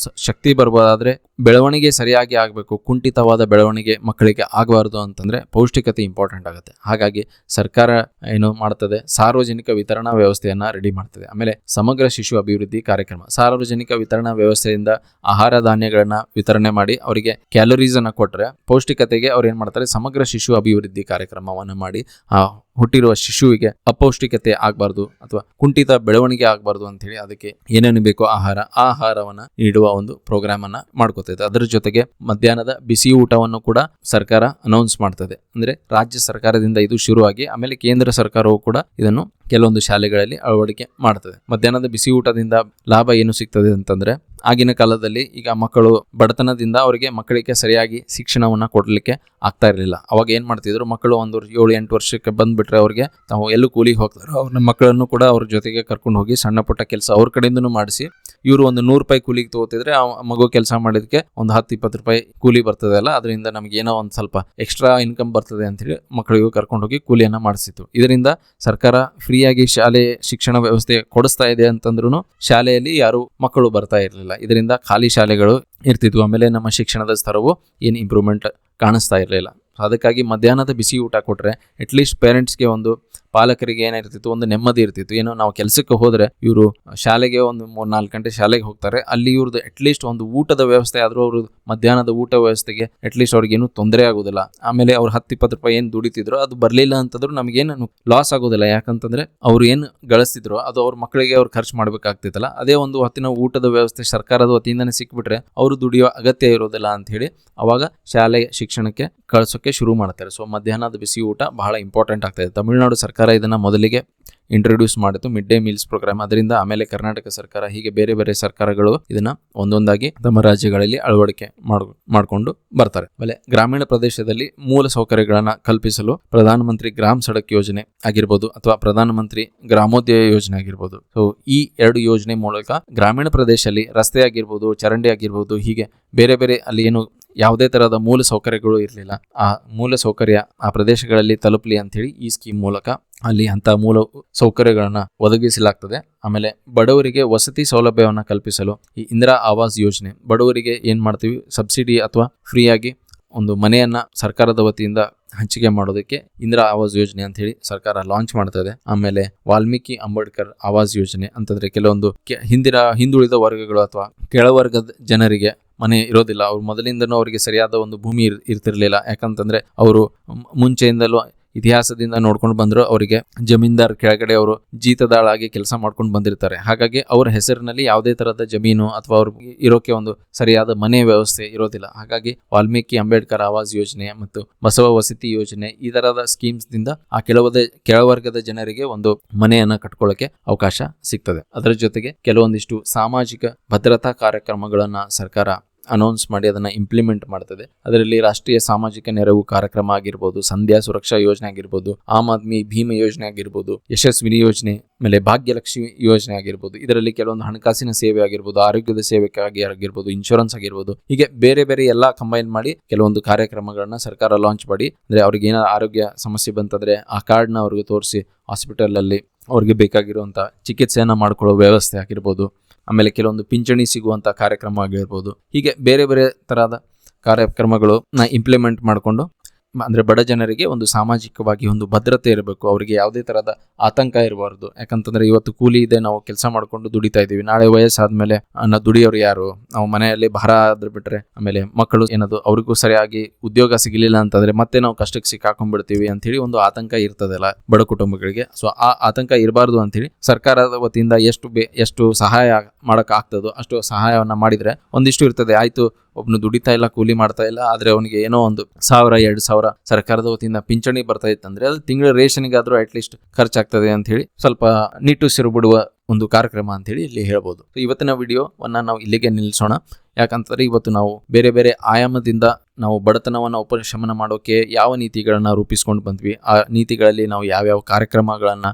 ಶಕ್ತಿ ಬರ್ಬೋದಾದ್ರೆ ಬೆಳವಣಿಗೆ ಸರಿಯಾಗಿ ಆಗ್ಬೇಕು, ಕುಂಠಿತ ಕುಂಠಿತವಾದ ಬೆಳವಣಿಗೆ ಮಕ್ಕಳಿಗೆ ಆಗಬಾರ್ದು ಅಂತಂದರೆ ಪೌಷ್ಟಿಕತೆ ಇಂಪಾರ್ಟೆಂಟ್ ಆಗುತ್ತೆ. ಹಾಗಾಗಿ ಸರ್ಕಾರ ಏನು ಮಾಡ್ತದೆ, ಸಾರ್ವಜನಿಕ ವಿತರಣಾ ವ್ಯವಸ್ಥೆಯನ್ನು ರೆಡಿ ಮಾಡ್ತದೆ. ಆಮೇಲೆ ಸಮಗ್ರ ಶಿಶು ಅಭಿವೃದ್ಧಿ ಕಾರ್ಯಕ್ರಮ, ಸಾರ್ವಜನಿಕ ವಿತರಣಾ ವ್ಯವಸ್ಥೆಯಿಂದ ಆಹಾರ ಧಾನ್ಯಗಳನ್ನ ವಿತರಣೆ ಮಾಡಿ ಅವರಿಗೆ ಕ್ಯಾಲೋರೀಸ್ ಅನ್ನು ಕೊಟ್ಟರೆ ಪೌಷ್ಟಿಕತೆಗೆ ಅವ್ರು ಏನು ಮಾಡ್ತಾರೆ, ಸಮಗ್ರ ಶಿಶು ಅಭಿವೃದ್ಧಿ ಕಾರ್ಯಕ್ರಮವನ್ನು ಮಾಡಿ ಹುಟ್ಟಿರುವ ಶಿಶುವಿಗೆ ಅಪೌಷ್ಟಿಕತೆ ಆಗಬಾರ್ದು ಅಥವಾ ಕುಂಠಿತ ಬೆಳವಣಿಗೆ ಆಗಬಾರ್ದು ಅಂತೇಳಿ ಅದಕ್ಕೆ ಏನೇನು ಬೇಕೋ ಆಹಾರವನ್ನು ನೀಡುವ ಒಂದು ಪ್ರೋಗ್ರಾಮ್ ಅನ್ನ ಮಾಡ್ಕೋತೈತೆ. ಅದರ ಜೊತೆಗೆ ಮಧ್ಯಾಹ್ನದ ಬಿಸಿ ಊಟವನ್ನು ಕೂಡ ಸರ್ಕಾರ ಅನೌನ್ಸ್ ಮಾಡ್ತದೆ. ಅಂದ್ರೆ ರಾಜ್ಯ ಸರ್ಕಾರದಿಂದ ಇದು ಶುರುವಾಗಿ ಆಮೇಲೆ ಕೇಂದ್ರ ಸರ್ಕಾರವು ಕೂಡ ಇದನ್ನು ಕೆಲವೊಂದು ಶಾಲೆಗಳಲ್ಲಿ ಅಳವಡಿಕೆ ಮಾಡ್ತದೆ. ಮಧ್ಯಾಹ್ನದ ಬಿಸಿ ಊಟದಿಂದ ಲಾಭ ಏನು ಸಿಗ್ತದೆ ಅಂತಂದ್ರೆ, ಆಗಿನ ಕಾಲದಲ್ಲಿ ಈಗ ಮಕ್ಕಳು ಬಡತನದಿಂದ ಮಕ್ಕಳಿಗೆ ಸರಿಯಾಗಿ ಶಿಕ್ಷಣವನ್ನ ಕೊಡಲಿಕ್ಕೆ ಆಗ್ತಾ ಇರಲಿಲ್ಲ. ಅವಾಗ ಏನ್ ಮಾಡ್ತಿದ್ರು, ಮಕ್ಕಳು ಒಂದು 7-8 ವರ್ಷಕ್ಕೆ ಬಂದ್ಬಿಟ್ರೆ ಅವ್ರಿಗೆ ತಾವು ಎಲ್ಲೂ ಕೂಲಿಗೆ ಹೋಗ್ತಾರೆ, ಅವ್ರ ಮಕ್ಕಳನ್ನು ಕೂಡ ಅವ್ರ ಜೊತೆಗೆ ಕರ್ಕೊಂಡು ಹೋಗಿ ಸಣ್ಣ ಪುಟ್ಟ ಕೆಲಸ ಅವ್ರ ಕಡೆಯಿಂದನೂ ಮಾಡಿಸಿ, ಇವರು ಒಂದು 100 ರೂಪಾಯಿ ಕೂಲಿಗೆ ತಗೋತಿದ್ರೆ ಆ ಮಗು ಕೆಲಸ ಮಾಡಿದಕ್ಕೆ ಒಂದು 10-20 ರೂಪಾಯಿ ಕೂಲಿ ಬರ್ತದೆ ಅಲ್ಲ, ಅದರಿಂದ ನಮ್ಗೆ ಏನೋ ಒಂದು ಸ್ವಲ್ಪ ಎಕ್ಸ್ಟ್ರಾ ಇನ್ಕಮ್ ಬರ್ತದೆ ಅಂತೇಳಿ ಮಕ್ಕಳಿಗೂ ಕರ್ಕೊಂಡು ಹೋಗಿ ಕೂಲಿಯನ್ನ ಮಾಡಿಸಿತ್ತು. ಇದರಿಂದ ಸರ್ಕಾರ ಫ್ರೀಯಾಗಿ ಶಾಲೆ ಶಿಕ್ಷಣ ವ್ಯವಸ್ಥೆ ಕೊಡಿಸ್ತಾ ಇದೆ ಅಂತಂದ್ರೂ ಶಾಲೆಯಲ್ಲಿ ಯಾರು ಮಕ್ಕಳು ಬರ್ತಾ ಇರಲಿಲ್ಲ. ಇದರಿಂದ ಖಾಲಿ ಶಾಲೆಗಳು ಇರ್ತಿದ್ವು. ಆಮೇಲೆ ನಮ್ಮ ಶಿಕ್ಷಣದ ಸ್ತರವು ಏನು ಇಂಪ್ರೂವ್ಮೆಂಟ್ ಕಾಣಿಸ್ತಾ ಇರಲಿಲ್ಲ. ಅದಕ್ಕಾಗಿ ಮಧ್ಯಾಹ್ನದ ಬಿಸಿ ಊಟ ಕೊಟ್ಟರೆ ಅಟ್ಲೀಸ್ಟ್ ಪೇರೆಂಟ್ಸ್ಗೆ, ಒಂದು ಪಾಲಕರಿಗೆ ಏನಿರ್ತಿತ್ತು, ಒಂದು ನೆಮ್ಮದಿ ಇರ್ತಿತ್ತು. ಏನೋ ನಾವು ಕೆಲಸಕ್ಕೆ ಹೋದರೆ ಇವರು ಶಾಲೆಗೆ ಒಂದು 3-4 ಗಂಟೆ ಶಾಲೆಗೆ ಹೋಗ್ತಾರೆ, ಅಲ್ಲಿ ಇವ್ರದ್ದು ಅಟ್ಲೀಸ್ಟ್ ಒಂದು ಊಟದ ವ್ಯವಸ್ಥೆ ಆದರೂ ಅವರು ಮಧ್ಯಾಹ್ನದ ಊಟ ವ್ಯವಸ್ಥೆಗೆ ಅಟ್ಲೀಸ್ಟ್ ಅವ್ರಿಗೇನು ತೊಂದರೆ ಆಗೋದಿಲ್ಲ. ಆಮೇಲೆ ಅವ್ರು 10-20 ರೂಪಾಯಿ ಏನು ದುಡಿತಿದ್ರು ಅದು ಬರಲಿಲ್ಲ ಅಂತಂದ್ರೂ ನಮಗೇನು ಲಾಸ್ ಆಗೋದಿಲ್ಲ. ಯಾಕಂತಂದ್ರೆ ಅವ್ರು ಏನು ಗಳಿಸ್ತಿದ್ರು ಅದು ಅವ್ರ ಮಕ್ಕಳಿಗೆ ಅವ್ರು ಖರ್ಚು ಮಾಡಬೇಕಾಗ್ತಿತ್ತಲ್ಲ. ಅದೇ ಒಂದು ಹೊತ್ತಿನ ಊಟದ ವ್ಯವಸ್ಥೆ ಸರ್ಕಾರದ ವತಿಯಿಂದನೇ ಸಿಕ್ಬಿಟ್ರೆ ಅವರು ದುಡಿಯೋ ಅಗತ್ಯ ಇರೋದಿಲ್ಲ ಅಂತ ಹೇಳಿ ಅವಾಗ ಶಾಲೆ ಶಿಕ್ಷಣಕ್ಕೆ ಕಳಿಸೋಕೆ ಶುರು ಮಾಡ್ತಾರೆ. ಸೊ ಮಧ್ಯಾಹ್ನದ ಬಿಸಿ ಊಟ ಬಹಳ ಇಂಪಾರ್ಟೆಂಟ್ ಆಗ್ತಾಯಿದೆ. ತಮಿಳುನಾಡು ಸರ್ಕಾರ ಇದನ್ನು ಮೊದಲಿಗೆ ಇಂಟ್ರೊಡ್ಯೂಸ್ ಮಾಡಿತು, ಮಿಡ್ ಡೇ ಮೀಲ್ಸ್ ಪ್ರೋಗ್ರಾಮ್. ಅದರಿಂದ ಆಮೇಲೆ ಕರ್ನಾಟಕ ಸರ್ಕಾರ, ಹೀಗೆ ಬೇರೆ ಬೇರೆ ಸರ್ಕಾರಗಳು ಇದನ್ನ ಒಂದೊಂದಾಗಿ ತಮ್ಮ ರಾಜ್ಯಗಳಲ್ಲಿ ಅಳವಡಿಕೆ ಮಾಡಿಕೊಂಡು ಬರ್ತಾರೆ. ಆಮೇಲೆ ಗ್ರಾಮೀಣ ಪ್ರದೇಶದಲ್ಲಿ ಮೂಲ ಸೌಕರ್ಯಗಳನ್ನು ಕಲ್ಪಿಸಲು ಪ್ರಧಾನಮಂತ್ರಿ ಗ್ರಾಮ ಸಡಕ್ ಯೋಜನೆ ಆಗಿರ್ಬೋದು ಅಥವಾ ಪ್ರಧಾನಮಂತ್ರಿ ಗ್ರಾಮೋದಯ ಯೋಜನೆ ಆಗಿರ್ಬೋದು. ಸೊ ಈ 2 ಯೋಜನೆ ಮೂಲಕ ಗ್ರಾಮೀಣ ಪ್ರದೇಶದಲ್ಲಿ ರಸ್ತೆ ಆಗಿರ್ಬೋದು, ಚರಂಡಿ ಆಗಿರ್ಬೋದು, ಹೀಗೆ ಬೇರೆ ಬೇರೆ ಅಲ್ಲಿ ಏನು ಯಾವುದೇ ತರಹದ ಮೂಲ ಸೌಕರ್ಯಗಳು ಇರಲಿಲ್ಲ, ಆ ಮೂಲ ಸೌಕರ್ಯ ಆ ಪ್ರದೇಶಗಳಲ್ಲಿ ತಲುಪಲಿ ಅಂತೇಳಿ ಈ ಸ್ಕೀಮ್ ಮೂಲಕ ಅಲ್ಲಿ ಅಂತ ಮೂಲ ಸೌಕರ್ಯಗಳನ್ನು ಒದಗಿಸಲಾಗ್ತದೆ. ಆಮೇಲೆ ಬಡವರಿಗೆ ವಸತಿ ಸೌಲಭ್ಯವನ್ನು ಕಲ್ಪಿಸಲು ಈ ಇಂದಿರಾ ಆವಾಸ್ ಯೋಜನೆ, ಬಡವರಿಗೆ ಏನು ಮಾಡ್ತೀವಿ, ಸಬ್ಸಿಡಿ ಅಥವಾ ಫ್ರೀಯಾಗಿ ಒಂದು ಮನೆಯನ್ನ ಸರ್ಕಾರದ ವತಿಯಿಂದ ಹಂಚಿಕೆ ಮಾಡೋದಕ್ಕೆ ಇಂದಿರಾ ಆವಾಸ್ ಯೋಜನೆ ಅಂತ ಹೇಳಿ ಸರ್ಕಾರ ಲಾಂಚ್ ಮಾಡ್ತದೆ. ಆಮೇಲೆ ವಾಲ್ಮೀಕಿ ಅಂಬೇಡ್ಕರ್ ಆವಾಸ್ ಯೋಜನೆ ಅಂತಂದ್ರೆ ಕೆಲವೊಂದು ಹಿಂದುಳಿದ ವರ್ಗಗಳು ಅಥವಾ ಕೆಳವರ್ಗದ ಜನರಿಗೆ ಮನೆ ಇರೋದಿಲ್ಲ. ಅವ್ರು ಮೊದಲಿಂದನೂ ಅವರಿಗೆ ಸರಿಯಾದ ಒಂದು ಭೂಮಿ ಇರ್ತಿರ್ಲಿಲ್ಲ. ಯಾಕಂತಂದ್ರೆ ಅವರು ಮುಂಚೆಯಿಂದಲೂ ಇತಿಹಾಸದಿಂದ ನೋಡ್ಕೊಂಡು ಬಂದ್ರು, ಅವರಿಗೆ ಜಮೀನ್ದಾರ್ ಕೆಳಗಡೆ ಅವರು ಜೀತದಾಳಾಗಿ ಕೆಲಸ ಮಾಡ್ಕೊಂಡು ಬಂದಿರ್ತಾರೆ. ಹಾಗಾಗಿ ಅವರ ಹೆಸರಿನಲ್ಲಿ ಯಾವುದೇ ತರಹದ ಜಮೀನು ಅಥವಾ ಅವ್ರು ಇರೋಕೆ ಒಂದು ಸರಿಯಾದ ಮನೆ ವ್ಯವಸ್ಥೆ ಇರೋದಿಲ್ಲ. ಹಾಗಾಗಿ ವಾಲ್ಮೀಕಿ ಅಂಬೇಡ್ಕರ್ ಆವಾಸ್ ಯೋಜನೆ ಮತ್ತು ಬಸವ ವಸತಿ ಯೋಜನೆ ಈ ತರಹದ ಸ್ಕೀಮ್ಸ್ ದಿಂದ ಆ ಕೆಳವರ್ಗದ ಜನರಿಗೆ ಒಂದು ಮನೆಯನ್ನ ಕಟ್ಕೊಳ್ಳೋಕೆ ಅವಕಾಶ ಸಿಗ್ತದೆ. ಅದರ ಜೊತೆಗೆ ಕೆಲವೊಂದಿಷ್ಟು ಸಾಮಾಜಿಕ ಭದ್ರತಾ ಕಾರ್ಯಕ್ರಮಗಳನ್ನ ಸರ್ಕಾರ ಅನೌನ್ಸ್ ಮಾಡಿ ಅದನ್ನ ಇಂಪ್ಲಿಮೆಂಟ್ ಮಾಡ್ತದೆ. ಅದರಲ್ಲಿ ರಾಷ್ಟ್ರೀಯ ಸಾಮಾಜಿಕ ನೆರವು ಕಾರ್ಯಕ್ರಮ ಆಗಿರ್ಬೋದು, ಸಂಧ್ಯಾ ಸುರಕ್ಷಾ ಯೋಜನೆ ಆಗಿರ್ಬೋದು, ಆಮ್ ಆದ್ಮಿ ಭೀಮ ಯೋಜನೆ ಆಗಿರ್ಬೋದು, ಯಶಸ್ವಿನಿ ಯೋಜನೆ, ಆಮೇಲೆ ಭಾಗ್ಯಲಕ್ಷ್ಮಿ ಯೋಜನೆ ಆಗಿರ್ಬೋದು. ಇದರಲ್ಲಿ ಕೆಲವೊಂದು ಹಣಕಾಸಿನ ಸೇವೆ ಆಗಿರ್ಬೋದು, ಆರೋಗ್ಯದ ಸೇವೆಗಾಗಿ ಆಗಿರ್ಬೋದು, ಇನ್ಶೂರೆನ್ಸ್ ಆಗಿರ್ಬೋದು, ಹೀಗೆ ಬೇರೆ ಬೇರೆ ಎಲ್ಲ ಕಂಬೈನ್ ಮಾಡಿ ಕೆಲವೊಂದು ಕಾರ್ಯಕ್ರಮಗಳನ್ನ ಸರ್ಕಾರ ಲಾಂಚ್ ಮಾಡಿ, ಅಂದ್ರೆ ಅವ್ರಿಗೆ ಏನಾದ್ರು ಆರೋಗ್ಯ ಸಮಸ್ಯೆ ಬಂತಂದ್ರೆ ಆ ಕಾರ್ಡ್ನ ಅವ್ರಿಗೆ ತೋರಿಸಿ ಹಾಸ್ಪಿಟಲ್ ಅಲ್ಲಿ ಅವ್ರಿಗೆ ಬೇಕಾಗಿರುವಂತ ಚಿಕಿತ್ಸೆಯನ್ನ ಮಾಡ್ಕೊಳ್ಳೋ ವ್ಯವಸ್ಥೆ ಆಗಿರ್ಬೋದು, ಆಮೇಲೆ ಕೆಲವೊಂದು ಪಿಂಚಣಿ ಸಿಗುವಂತ ಕಾರ್ಯಕ್ರಮ ಆಗಿರ್ಬೋದು, ಹೀಗೆ ಬೇರೆ ಬೇರೆ ತರಹದ ಕಾರ್ಯಕ್ರಮಗಳು ಇಂಪ್ಲಿಮೆಂಟ್ ಮಾಡಿಕೊಂಡು ಅಂದ್ರೆ ಬಡ ಜನರಿಗೆ ಒಂದು ಸಾಮಾಜಿಕವಾಗಿ ಒಂದು ಭದ್ರತೆ ಇರಬೇಕು, ಅವರಿಗೆ ಯಾವುದೇ ತರಹದ ಆತಂಕ ಇರಬಾರ್ದು. ಯಾಕಂತಂದ್ರೆ ಇವತ್ತು ಕೂಲಿ ಇದೆ, ನಾವು ಕೆಲಸ ಮಾಡ್ಕೊಂಡು ದುಡಿತಾ ಇದೀವಿ, ನಾಳೆ ವಯಸ್ಸಾದ್ಮೇಲೆ ದುಡಿಯೋರು ಯಾರು, ನಾವು ಮನೆಯಲ್ಲಿ ಭಾರ ಆದ್ರೆ ಬಿಟ್ರೆ ಆಮೇಲೆ ಮಕ್ಕಳು ಏನದು ಅವ್ರಿಗೂ ಸರಿಯಾಗಿ ಉದ್ಯೋಗ ಸಿಗಲಿಲ್ಲ ಅಂತಂದ್ರೆ ಮತ್ತೆ ನಾವು ಕಷ್ಟಕ್ಕೆ ಸಿಕ್ಕಾಕೊಂಡ್ಬಿಡ್ತೀವಿ ಅಂತ ಹೇಳಿ ಒಂದು ಆತಂಕ ಇರ್ತದಲ್ಲ ಬಡ ಕುಟುಂಬಗಳಿಗೆ. ಸೊ ಆ ಆತಂಕ ಇರಬಾರ್ದು ಅಂತೇಳಿ ಸರ್ಕಾರದ ವತಿಯಿಂದ ಎಷ್ಟು ಸಹಾಯ ಮಾಡಕ್ ಆಗ್ತದೋ ಅಷ್ಟು ಸಹಾಯವನ್ನ ಮಾಡಿದ್ರೆ ಒಂದಿಷ್ಟು ಇರ್ತದೆ. ಆಯ್ತು, ಒಬ್ನು ದುಡಿತಾ ಇಲ್ಲ, ಕೂಲಿ ಮಾಡ್ತಾ ಇಲ್ಲ, ಆದ್ರೆ ಅವನಿಗೆ ಏನೋ ಒಂದು 1000-2000 ಸರ್ಕಾರದ ವತಿಯಿಂದ ಪಿಂಚಣಿ ಬರ್ತಾ ಇತ್ತಂದ್ರೆ ಅದು ತಿಂಗಳ ರೇಷನ್ಗಾದ್ರೂ ಅಟ್ಲೀಸ್ಟ್ ಖರ್ಚಾಗ್ತದೆ ಅಂತ ಹೇಳಿ ಸ್ವಲ್ಪ ನಿಟ್ಟುಸಿರು ಬಿಡುವ ಒಂದು ಕಾರ್ಯಕ್ರಮ ಅಂತ ಹೇಳಿ ಇಲ್ಲಿ ಹೇಳ್ಬೋದು. ಇವತ್ತಿನ ವಿಡಿಯೋವನ್ನ ನಾವು ಇಲ್ಲಿಗೆ ನಿಲ್ಲಿಸೋಣ. ಯಾಕಂತಂದ್ರೆ ಇವತ್ತು ನಾವು ಬೇರೆ ಬೇರೆ ಆಯಾಮದಿಂದ ನಾವು ಬಡತನವನ್ನು ಉಪಶಮನ ಮಾಡೋಕೆ ಯಾವ ನೀತಿಗಳನ್ನ ರೂಪಿಸ್ಕೊಂಡು ಬಂದ್ವಿ, ಆ ನೀತಿಗಳಲ್ಲಿ ನಾವು ಯಾವ್ಯಾವ ಕಾರ್ಯಕ್ರಮಗಳನ್ನ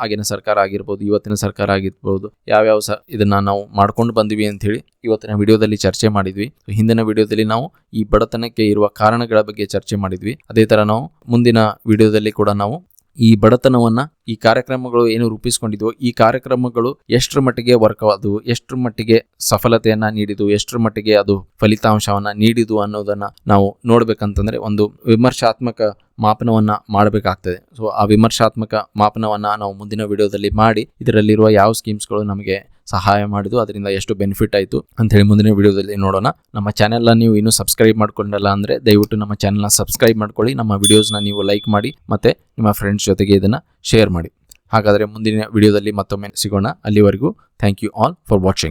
ಆಗಿನ ಸರ್ಕಾರ ಆಗಿರ್ಬೋದು, ಇವತ್ತಿನ ಸರ್ಕಾರ ಆಗಿರ್ಬೋದು, ಯಾವ್ಯಾವ ಇದನ್ನ ನಾವು ಮಾಡ್ಕೊಂಡು ಬಂದ್ವಿ ಅಂತ ಹೇಳಿ ಇವತ್ತಿನ ವಿಡಿಯೋದಲ್ಲಿ ಚರ್ಚೆ ಮಾಡಿದ್ವಿ. ಹಿಂದಿನ ವಿಡಿಯೋದಲ್ಲಿ ನಾವು ಈ ಬಡತನಕ್ಕೆ ಇರುವ ಕಾರಣಗಳ ಬಗ್ಗೆ ಚರ್ಚೆ ಮಾಡಿದ್ವಿ. ಅದೇ ತರ ನಾವು ಮುಂದಿನ ವಿಡಿಯೋದಲ್ಲಿ ಕೂಡ ನಾವು ಈ ಬಡತನವನ್ನ ಈ ಕಾರ್ಯಕ್ರಮಗಳು ಏನು ರೂಪಿಸ್ಕೊಂಡಿದ್ವೋ ಈ ಕಾರ್ಯಕ್ರಮಗಳು ಎಷ್ಟರ ಮಟ್ಟಿಗೆ ವರ್ಕ್ ಆದವು, ಎಷ್ಟರ ಮಟ್ಟಿಗೆ ಸಫಲತೆಯನ್ನ ನೀಡಿದು, ಎಷ್ಟರ ಮಟ್ಟಿಗೆ ಅದು ಫಲಿತಾಂಶವನ್ನ ನೀಡಿದು ಅನ್ನೋದನ್ನ ನಾವು ನೋಡ್ಬೇಕಂತಂದ್ರೆ ಒಂದು ವಿಮರ್ಶಾತ್ಮಕ ಮಾಪನವನ್ನ ಮಾಡಬೇಕಾಗ್ತದೆ. ಸೊ ಆ ವಿಮರ್ಶಾತ್ಮಕ ಮಾಪನವನ್ನ ನಾವು ಮುಂದಿನ ವಿಡಿಯೋದಲ್ಲಿ ಮಾಡಿ ಇದರಲ್ಲಿರುವ ಯಾವ ಸ್ಕೀಮ್ಸ್ಗಳು ನಮಗೆ ಸಹಾಯ ಮಾಡಿದ್ದು, ಅದರಿಂದ ಎಷ್ಟು ಬೆನಿಫಿಟ್ ಆಯಿತು ಅಂತ ಹೇಳಿ ಮುಂದಿನ ವಿಡಿಯೋದಲ್ಲಿ ನೋಡೋಣ. ನಮ್ಮ ಚಾನೆಲ್ನ ನೀವು ಇನ್ನೂ ಸಬ್ಸ್ಕ್ರೈಬ್ ಮಾಡ್ಕೊಂಡಿಲ್ಲ ಅಂದರೆ ದಯವಿಟ್ಟು ನಮ್ಮ ಚಾನೆಲ್ನ ಸಬ್ಸ್ಕ್ರೈಬ್ ಮಾಡ್ಕೊಳ್ಳಿ, ನಮ್ಮ ವಿಡಿಯೋಸ್ನ ನೀವು ಲೈಕ್ ಮಾಡಿ ಮತ್ತು ನಿಮ್ಮ ಫ್ರೆಂಡ್ಸ್ ಜೊತೆಗೆ ಇದನ್ನು ಶೇರ್ ಮಾಡಿ. ಹಾಗಾದರೆ ಮುಂದಿನ ವಿಡಿಯೋದಲ್ಲಿ ಮತ್ತೊಮ್ಮೆ ಸಿಗೋಣ. ಅಲ್ಲಿವರೆಗೂ thank you all for watching.